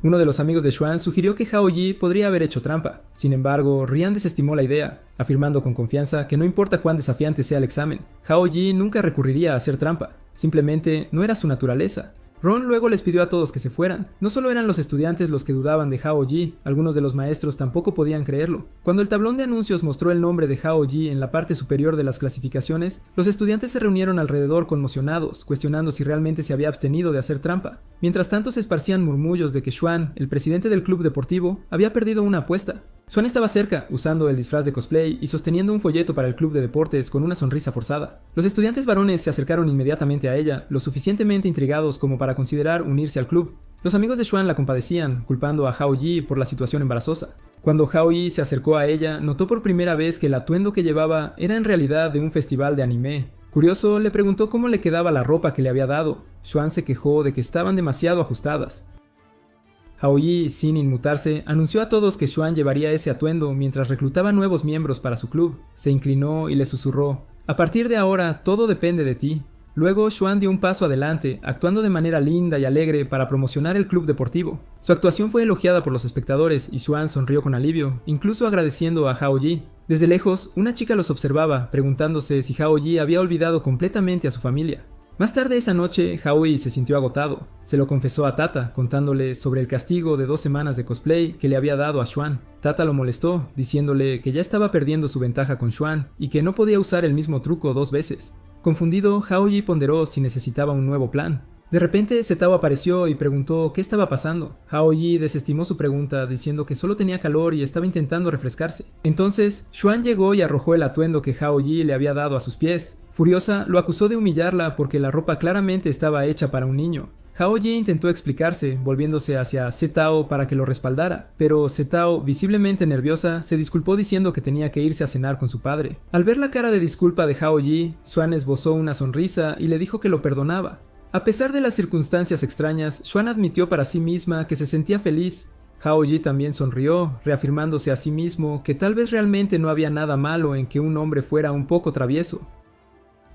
Uno de los amigos de Xuan sugirió que Hao-ji podría haber hecho trampa. Sin embargo, Rian desestimó la idea, afirmando con confianza que no importa cuán desafiante sea el examen, Hao-ji nunca recurriría a hacer trampa. Simplemente no era su naturaleza. Ron luego les pidió a todos que se fueran. No solo eran los estudiantes los que dudaban de Hao-ji, algunos de los maestros tampoco podían creerlo. Cuando el tablón de anuncios mostró el nombre de Hao-ji en la parte superior de las clasificaciones, los estudiantes se reunieron alrededor conmocionados, cuestionando si realmente se había abstenido de hacer trampa. Mientras tanto se esparcían murmullos de que Xuan, el presidente del club deportivo, había perdido una apuesta. Xuan estaba cerca, usando el disfraz de cosplay y sosteniendo un folleto para el club de deportes con una sonrisa forzada. Los estudiantes varones se acercaron inmediatamente a ella, lo suficientemente intrigados como para considerar unirse al club. Los amigos de Xuan la compadecían, culpando a Hao-ji por la situación embarazosa. Cuando Hao-ji se acercó a ella, notó por primera vez que el atuendo que llevaba era en realidad de un festival de anime. Curioso, le preguntó cómo le quedaba la ropa que le había dado. Xuan se quejó de que estaban demasiado ajustadas. Hao-ji, sin inmutarse, anunció a todos que Xuan llevaría ese atuendo mientras reclutaba nuevos miembros para su club. Se inclinó y le susurró: «A partir de ahora, todo depende de ti». Luego, Xuan dio un paso adelante, actuando de manera linda y alegre para promocionar el club deportivo. Su actuación fue elogiada por los espectadores y Xuan sonrió con alivio, incluso agradeciendo a Hao Yi. Desde lejos, una chica los observaba, preguntándose si Hao Yi había olvidado completamente a su familia. Más tarde esa noche, Hao Yi se sintió agotado. Se lo confesó a Tata, contándole sobre el castigo de 2 semanas de cosplay que le había dado a Xuan. Tata lo molestó, diciéndole que ya estaba perdiendo su ventaja con Xuan y que no podía usar el mismo truco 2 veces. Confundido, Hao Yi ponderó si necesitaba un nuevo plan. De repente, Zetao apareció y preguntó qué estaba pasando. Hao Yi desestimó su pregunta, diciendo que solo tenía calor y estaba intentando refrescarse. Entonces, Xuan llegó y arrojó el atuendo que Hao Yi le había dado a sus pies. Furiosa, lo acusó de humillarla porque la ropa claramente estaba hecha para un niño. Hao Yi intentó explicarse, volviéndose hacia Zetao para que lo respaldara, pero Zetao, visiblemente nerviosa, se disculpó diciendo que tenía que irse a cenar con su padre. Al ver la cara de disculpa de Hao Yi, Xuan esbozó una sonrisa y le dijo que lo perdonaba. A pesar de las circunstancias extrañas, Xuan admitió para sí misma que se sentía feliz. Hao Yi también sonrió, reafirmándose a sí mismo que tal vez realmente no había nada malo en que un hombre fuera un poco travieso.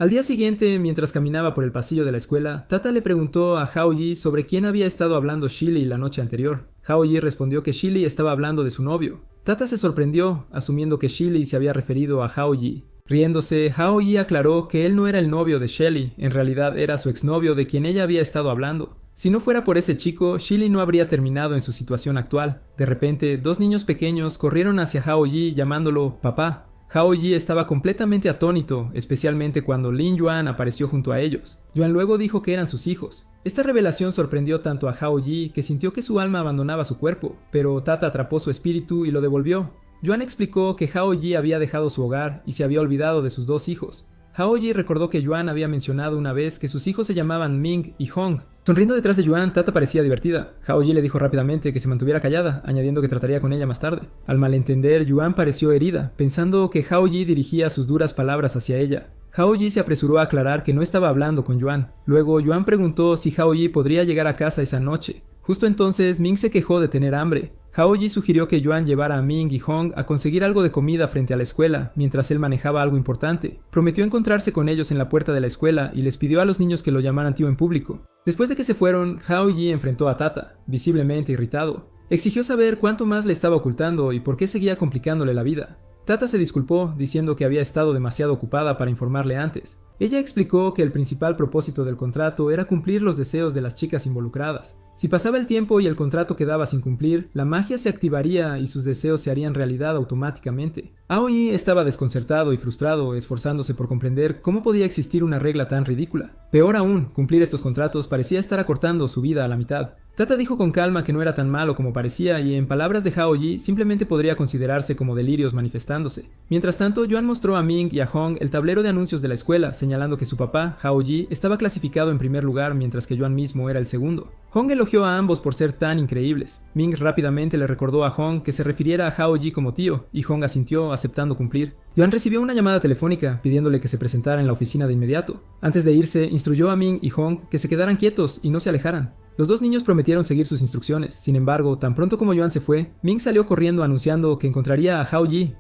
Al día siguiente, mientras caminaba por el pasillo de la escuela, Tata le preguntó a Hao Yi sobre quién había estado hablando Shilly la noche anterior. Hao Yi respondió que Shilly estaba hablando de su novio. Tata se sorprendió, asumiendo que Shilly se había referido a Hao Yi. Riéndose, Hao Yi aclaró que él no era el novio de Shelly, en realidad era su exnovio de quien ella había estado hablando. Si no fuera por ese chico, Shilly no habría terminado en su situación actual. De repente, 2 niños pequeños corrieron hacia Hao Yi llamándolo papá. Hao Yi estaba completamente atónito, especialmente cuando Lin Yuan apareció junto a ellos. Yuan luego dijo que eran sus hijos. Esta revelación sorprendió tanto a Hao Yi que sintió que su alma abandonaba su cuerpo, pero Tata atrapó su espíritu y lo devolvió. Yuan explicó que Hao Yi había dejado su hogar y se había olvidado de sus 2 hijos. Hao Yi recordó que Yuan había mencionado una vez que sus hijos se llamaban Ming y Hong. Sonriendo detrás de Yuan, Tata parecía divertida. Hao Yi le dijo rápidamente que se mantuviera callada, añadiendo que trataría con ella más tarde. Al malentender, Yuan pareció herida, pensando que Hao Yi dirigía sus duras palabras hacia ella. Hao Yi se apresuró a aclarar que no estaba hablando con Yuan. Luego, Yuan preguntó si Hao Yi podría llegar a casa esa noche. Justo entonces, Ming se quejó de tener hambre. Hao Yi sugirió que Yuan llevara a Ming y Hong a conseguir algo de comida frente a la escuela, mientras él manejaba algo importante. Prometió encontrarse con ellos en la puerta de la escuela y les pidió a los niños que lo llamaran tío en público. Después de que se fueron, Hao Yi enfrentó a Tata, visiblemente irritado. Exigió saber cuánto más le estaba ocultando y por qué seguía complicándole la vida. Tata se disculpó, diciendo que había estado demasiado ocupada para informarle antes. Ella explicó que el principal propósito del contrato era cumplir los deseos de las chicas involucradas. Si pasaba el tiempo y el contrato quedaba sin cumplir, la magia se activaría y sus deseos se harían realidad automáticamente. Aoi estaba desconcertado y frustrado, esforzándose por comprender cómo podía existir una regla tan ridícula. Peor aún, cumplir estos contratos parecía estar acortando su vida a la mitad. Tata dijo con calma que no era tan malo como parecía y en palabras de Hao Yi simplemente podría considerarse como delirios manifestándose. Mientras tanto, Yuan mostró a Ming y a Hong el tablero de anuncios de la escuela, señalando que su papá, Hao Yi, estaba clasificado en primer lugar mientras que Yuan mismo era el segundo. Hong elogió a ambos por ser tan increíbles. Ming rápidamente le recordó a Hong que se refiriera a Hao Yi como tío, y Hong asintió, aceptando cumplir. Yuan recibió una llamada telefónica pidiéndole que se presentara en la oficina de inmediato. Antes de irse, instruyó a Ming y Hong que se quedaran quietos y no se alejaran. Los 2 niños prometieron seguir sus instrucciones. Sin embargo, tan pronto como Yuan se fue, Ming salió corriendo anunciando que encontraría a Hao Yi.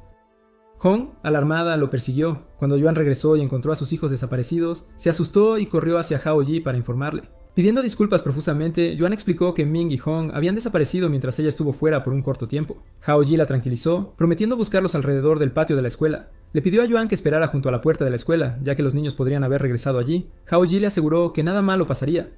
Hong, alarmada, lo persiguió. Cuando Yuan regresó y encontró a sus hijos desaparecidos, se asustó y corrió hacia Hao Yi para informarle. Pidiendo disculpas profusamente, Yuan explicó que Ming y Hong habían desaparecido mientras ella estuvo fuera por un corto tiempo. Hao Yi la tranquilizó, prometiendo buscarlos alrededor del patio de la escuela. Le pidió a Yuan que esperara junto a la puerta de la escuela, ya que los niños podrían haber regresado allí. Hao Yi le aseguró que nada malo pasaría.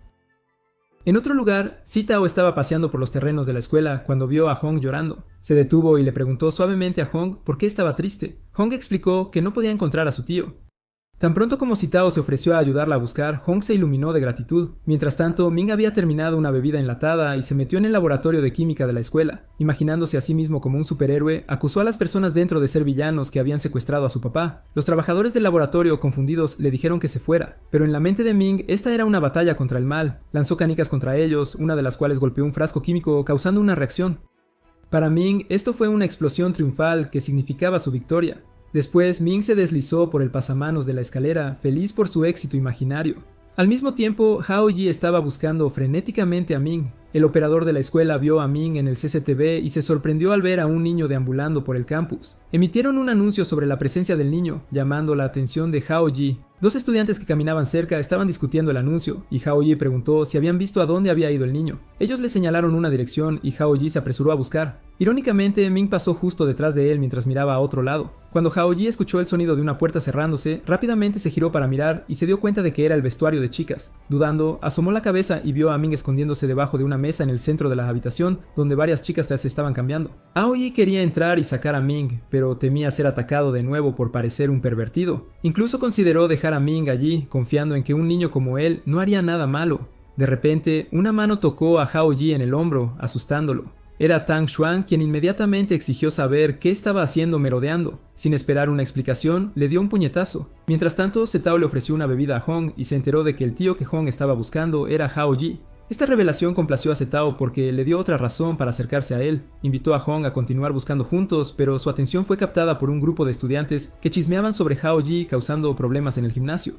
En otro lugar, Sitao estaba paseando por los terrenos de la escuela cuando vio a Hong llorando. Se detuvo y le preguntó suavemente a Hong por qué estaba triste. Hong explicó que no podía encontrar a su tío. Tan pronto como Sitao se ofreció a ayudarla a buscar, Hong se iluminó de gratitud. Mientras tanto, Ming había terminado una bebida enlatada y se metió en el laboratorio de química de la escuela. Imaginándose a sí mismo como un superhéroe, acusó a las personas dentro de ser villanos que habían secuestrado a su papá. Los trabajadores del laboratorio, confundidos, le dijeron que se fuera, pero en la mente de Ming esta era una batalla contra el mal. Lanzó canicas contra ellos, una de las cuales golpeó un frasco químico causando una reacción. Para Ming, esto fue una explosión triunfal que significaba su victoria. Después, Ming se deslizó por el pasamanos de la escalera, feliz por su éxito imaginario. Al mismo tiempo, Hao Yi estaba buscando frenéticamente a Ming. El operador de la escuela vio a Ming en el CCTV y se sorprendió al ver a un niño deambulando por el campus. Emitieron un anuncio sobre la presencia del niño, llamando la atención de Hao Yi. Dos estudiantes que caminaban cerca estaban discutiendo el anuncio, y Hao Yi preguntó si habían visto a dónde había ido el niño. Ellos le señalaron una dirección y Hao Yi se apresuró a buscar. Irónicamente, Ming pasó justo detrás de él mientras miraba a otro lado. Cuando Hao Yi escuchó el sonido de una puerta cerrándose, rápidamente se giró para mirar y se dio cuenta de que era el vestuario de chicas. Dudando, asomó la cabeza y vio a Ming escondiéndose debajo de una mesa en el centro de la habitación, donde varias chicas se estaban cambiando. Hao Yi quería entrar y sacar a Ming, pero temía ser atacado de nuevo por parecer un pervertido. Incluso consideró dejar a Ming allí, confiando en que un niño como él no haría nada malo. De repente, una mano tocó a Hao Yi en el hombro, asustándolo. Era Tang Xuan quien inmediatamente exigió saber qué estaba haciendo merodeando. Sin esperar una explicación, le dio un puñetazo. Mientras tanto, Zetao le ofreció una bebida a Hong y se enteró de que el tío que Hong estaba buscando era Hao Yi. Esta revelación complació a Zetao porque le dio otra razón para acercarse a él. Invitó a Hong a continuar buscando juntos, pero su atención fue captada por un grupo de estudiantes que chismeaban sobre Hao Yi, causando problemas en el gimnasio.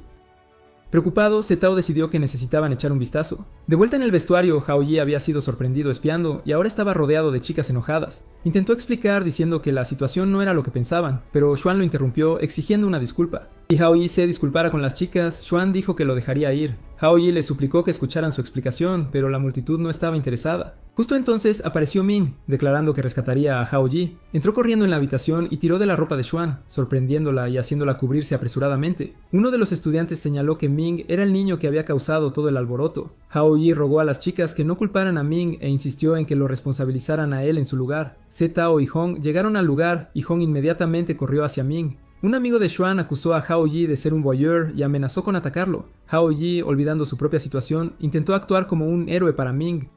Preocupado, Zetao decidió que necesitaban echar un vistazo. De vuelta en el vestuario, Hao Yi había sido sorprendido espiando y ahora estaba rodeado de chicas enojadas. Intentó explicar diciendo que la situación no era lo que pensaban, pero Xuan lo interrumpió exigiendo una disculpa. Y Hao Yi se disculpara con las chicas, Xuan dijo que lo dejaría ir. Hao Yi le suplicó que escucharan su explicación, pero la multitud no estaba interesada. Justo entonces apareció Ming, declarando que rescataría a Hao Yi. Entró corriendo en la habitación y tiró de la ropa de Xuan, sorprendiéndola y haciéndola cubrirse apresuradamente. Uno de los estudiantes señaló que Ming era el niño que había causado todo el alboroto. Hao Yi rogó a las chicas que no culparan a Ming e insistió en que lo responsabilizaran a él en su lugar. Zetao y Hong llegaron al lugar y Hong inmediatamente corrió hacia Ming. Un amigo de Xuan acusó a Hao Yi de ser un voyeur y amenazó con atacarlo. Hao Yi, olvidando su propia situación, intentó actuar como un héroe para Ming.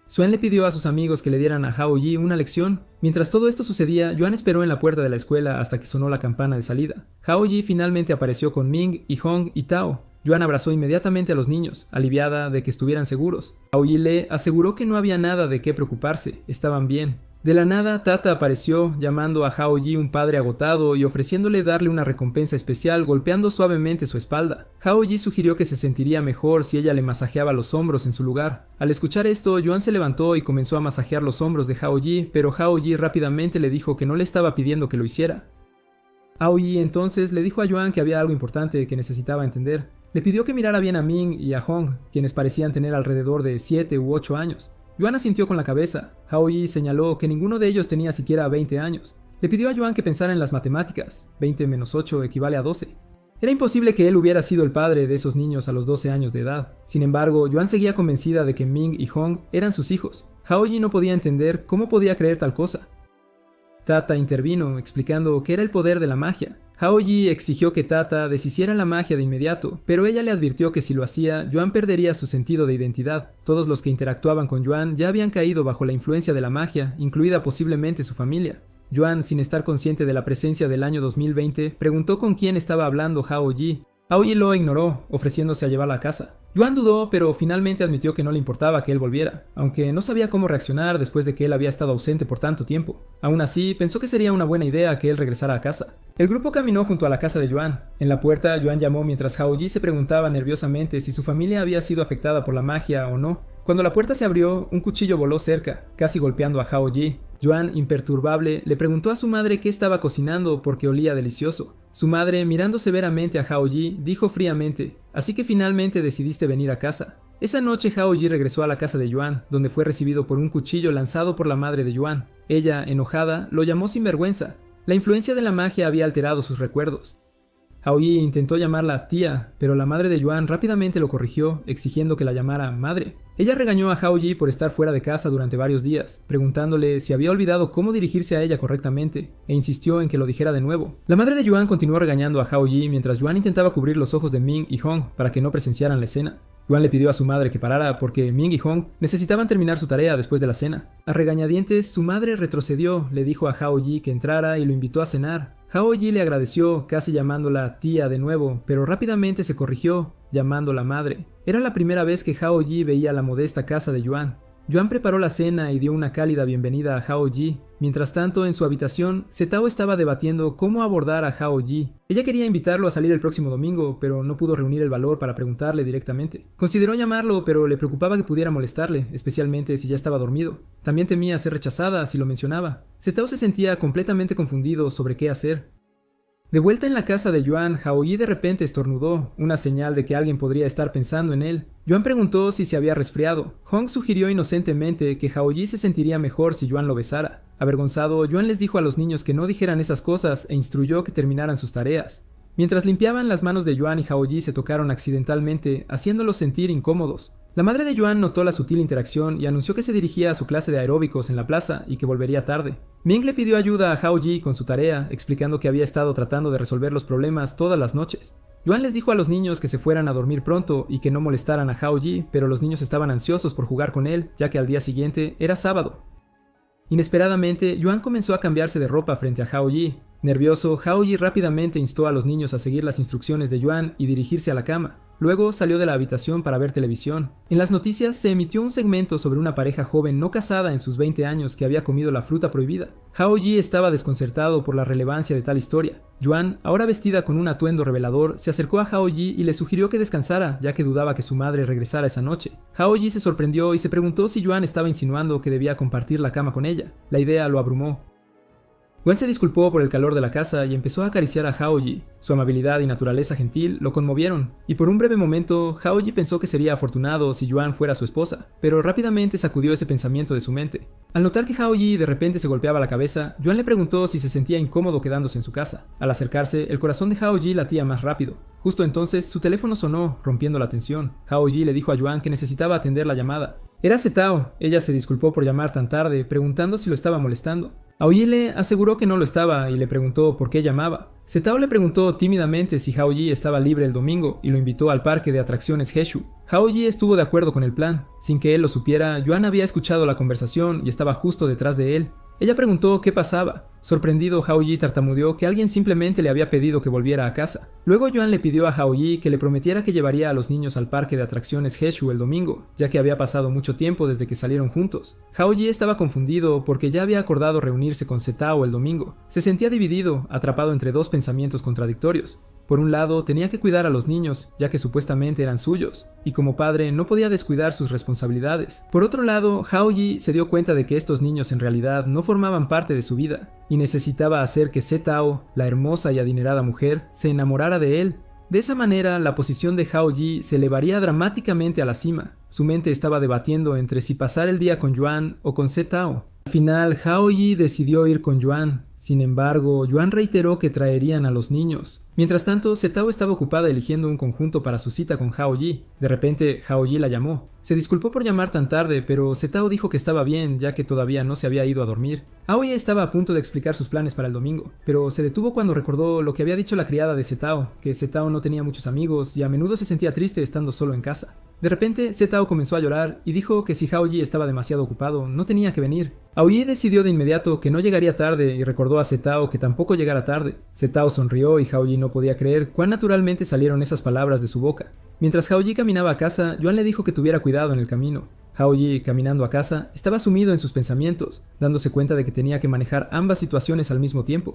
Xuan le pidió a sus amigos que le dieran a Hao Yi una lección. Mientras todo esto sucedía, Yuan esperó en la puerta de la escuela hasta que sonó la campana de salida. Hao Yi finalmente apareció con Ming y Hong y Tao. Yuan abrazó inmediatamente a los niños, aliviada de que estuvieran seguros. Hao Yi le aseguró que no había nada de qué preocuparse, estaban bien. De la nada, Tata apareció, llamando a Hao Yi un padre agotado y ofreciéndole darle una recompensa especial golpeando suavemente su espalda. Hao Yi sugirió que se sentiría mejor si ella le masajeaba los hombros en su lugar. Al escuchar esto, Yuan se levantó y comenzó a masajear los hombros de Hao Yi, pero Hao Yi rápidamente le dijo que no le estaba pidiendo que lo hiciera. Hao Yi entonces le dijo a Yuan que había algo importante que necesitaba entender. Le pidió que mirara bien a Ming y a Hong, quienes parecían tener alrededor de 7 u 8 años. Yuan asintió con la cabeza. Hao Yi señaló que ninguno de ellos tenía siquiera 20 años. Le pidió a Yuan que pensara en las matemáticas. 20 menos 8 equivale a 12. Era imposible que él hubiera sido el padre de esos niños a los 12 años de edad. Sin embargo, Yuan seguía convencida de que Ming y Hong eran sus hijos. Hao Yi no podía entender cómo podía creer tal cosa. Tata intervino, explicando que era el poder de la magia. Hao Yi exigió que Tata deshiciera la magia de inmediato, pero ella le advirtió que si lo hacía, Yuan perdería su sentido de identidad. Todos los que interactuaban con Yuan ya habían caído bajo la influencia de la magia, incluida posiblemente su familia. Yuan, sin estar consciente de la presencia del año 2020, preguntó con quién estaba hablando Hao Yi. Hao Yi lo ignoró, ofreciéndose a llevarla a casa. Yuan dudó, pero finalmente admitió que no le importaba que él volviera, aunque no sabía cómo reaccionar después de que él había estado ausente por tanto tiempo. Aún así, pensó que sería una buena idea que él regresara a casa. El grupo caminó junto a la casa de Yuan. En la puerta, Yuan llamó mientras Hao Yi se preguntaba nerviosamente si su familia había sido afectada por la magia o no. Cuando la puerta se abrió, un cuchillo voló cerca, casi golpeando a Hao Yi. Yuan, imperturbable, le preguntó a su madre qué estaba cocinando porque olía delicioso. Su madre, mirando severamente a Hao Yi, dijo fríamente: «Así que finalmente decidiste venir a casa». Esa noche Hao Yi regresó a la casa de Yuan, donde fue recibido por un cuchillo lanzado por la madre de Yuan. Ella, enojada, lo llamó sinvergüenza. La influencia de la magia había alterado sus recuerdos. Hao Yi intentó llamarla tía, pero la madre de Yuan rápidamente lo corrigió, exigiendo que la llamara madre. Ella regañó a Hao Yi por estar fuera de casa durante varios días, preguntándole si había olvidado cómo dirigirse a ella correctamente, e insistió en que lo dijera de nuevo. La madre de Yuan continuó regañando a Hao Yi mientras Yuan intentaba cubrir los ojos de Ming y Hong para que no presenciaran la escena. Yuan le pidió a su madre que parara porque Ming y Hong necesitaban terminar su tarea después de la cena. A regañadientes, su madre retrocedió, le dijo a Hao Yi que entrara y lo invitó a cenar. Hao Yi le agradeció, casi llamándola tía de nuevo, pero rápidamente se corrigió, llamándola madre. Era la primera vez que Hao Yi veía la modesta casa de Yuan. Yuan preparó la cena y dio una cálida bienvenida a Hao Yi. Mientras tanto, en su habitación, Zetao estaba debatiendo cómo abordar a Hao Yi. Ella quería invitarlo a salir el próximo domingo, pero no pudo reunir el valor para preguntarle directamente. Consideró llamarlo, pero le preocupaba que pudiera molestarle, especialmente si ya estaba dormido. También temía ser rechazada si lo mencionaba. Zetao se sentía completamente confundido sobre qué hacer. De vuelta en la casa de Yuan, Haoyi de repente estornudó, una señal de que alguien podría estar pensando en él. Yuan preguntó si se había resfriado. Hong sugirió inocentemente que Haoyi se sentiría mejor si Yuan lo besara. Avergonzado, Yuan les dijo a los niños que no dijeran esas cosas e instruyó que terminaran sus tareas. Mientras limpiaban, las manos de Yuan y Haoyi se tocaron accidentalmente, haciéndolos sentir incómodos. La madre de Yuan notó la sutil interacción y anunció que se dirigía a su clase de aeróbicos en la plaza y que volvería tarde. Ming le pidió ayuda a Haoyi con su tarea, explicando que había estado tratando de resolver los problemas todas las noches. Yuan les dijo a los niños que se fueran a dormir pronto y que no molestaran a Haoyi, pero los niños estaban ansiosos por jugar con él, ya que al día siguiente era sábado. Inesperadamente, Yuan comenzó a cambiarse de ropa frente a Haoyi. Nervioso, Haoyi rápidamente instó a los niños a seguir las instrucciones de Yuan y dirigirse a la cama. Luego salió de la habitación para ver televisión. En las noticias se emitió un segmento sobre una pareja joven no casada en sus 20 años que había comido la fruta prohibida. Haoyi estaba desconcertado por la relevancia de tal historia. Yuan, ahora vestida con un atuendo revelador, se acercó a Haoyi y le sugirió que descansara, ya que dudaba que su madre regresara esa noche. Haoyi se sorprendió y se preguntó si Yuan estaba insinuando que debía compartir la cama con ella. La idea lo abrumó. Yuan se disculpó por el calor de la casa y empezó a acariciar a Haoyi. Su amabilidad y naturaleza gentil lo conmovieron, y por un breve momento Haoyi pensó que sería afortunado si Yuan fuera su esposa, pero rápidamente sacudió ese pensamiento de su mente. Al notar que Haoyi de repente se golpeaba la cabeza, Yuan le preguntó si se sentía incómodo quedándose en su casa. Al acercarse, el corazón de Haoyi latía más rápido. Justo entonces, su teléfono sonó, rompiendo la tensión. Haoyi le dijo a Yuan que necesitaba atender la llamada. Era Setao. Ella se disculpó por llamar tan tarde, preguntando si lo estaba molestando. Haoyi le aseguró que no lo estaba y le preguntó por qué llamaba. Setao le preguntó tímidamente si Haoyi estaba libre el domingo y lo invitó al parque de atracciones Heshu. Haoyi estuvo de acuerdo con el plan. Sin que él lo supiera, Yuan había escuchado la conversación y estaba justo detrás de él. Ella preguntó qué pasaba. Sorprendido, Haoyi tartamudeó que alguien simplemente le había pedido que volviera a casa. Luego Yuan le pidió a Haoyi que le prometiera que llevaría a los niños al parque de atracciones Heshu el domingo, ya que había pasado mucho tiempo desde que salieron juntos. Haoyi estaba confundido porque ya había acordado reunirse con Setao el domingo. Se sentía dividido, atrapado entre dos pensamientos contradictorios. Por un lado, tenía que cuidar a los niños, ya que supuestamente eran suyos, y como padre no podía descuidar sus responsabilidades. Por otro lado, Haoyi se dio cuenta de que estos niños en realidad no formaban parte de su vida, y necesitaba hacer que Setao, la hermosa y adinerada mujer, se enamorara de él. De esa manera, la posición de Haoyi se elevaría dramáticamente a la cima. Su mente estaba debatiendo entre si pasar el día con Yuan o con Setao. Al final, Haoyi decidió ir con Yuan. Sin embargo, Yuan reiteró que traerían a los niños. Mientras tanto, Setao estaba ocupada eligiendo un conjunto para su cita con Haoyi. De repente, Haoyi la llamó. Se disculpó por llamar tan tarde, pero Setao dijo que estaba bien, ya que todavía no se había ido a dormir. Haoyi estaba a punto de explicar sus planes para el domingo, pero se detuvo cuando recordó lo que había dicho la criada de Setao, que Setao no tenía muchos amigos y a menudo se sentía triste estando solo en casa. De repente, Setao comenzó a llorar y dijo que si Haoyi estaba demasiado ocupado, no tenía que venir. Haoyi decidió de inmediato que no llegaría tarde y recordó a Setao que tampoco llegara tarde. Setao sonrió y Haoyi no podía creer cuán naturalmente salieron esas palabras de su boca. Mientras Haoyi caminaba a casa, Yuan le dijo que tuviera cuidado en el camino. Haoyi, caminando a casa, estaba sumido en sus pensamientos, dándose cuenta de que tenía que manejar ambas situaciones al mismo tiempo.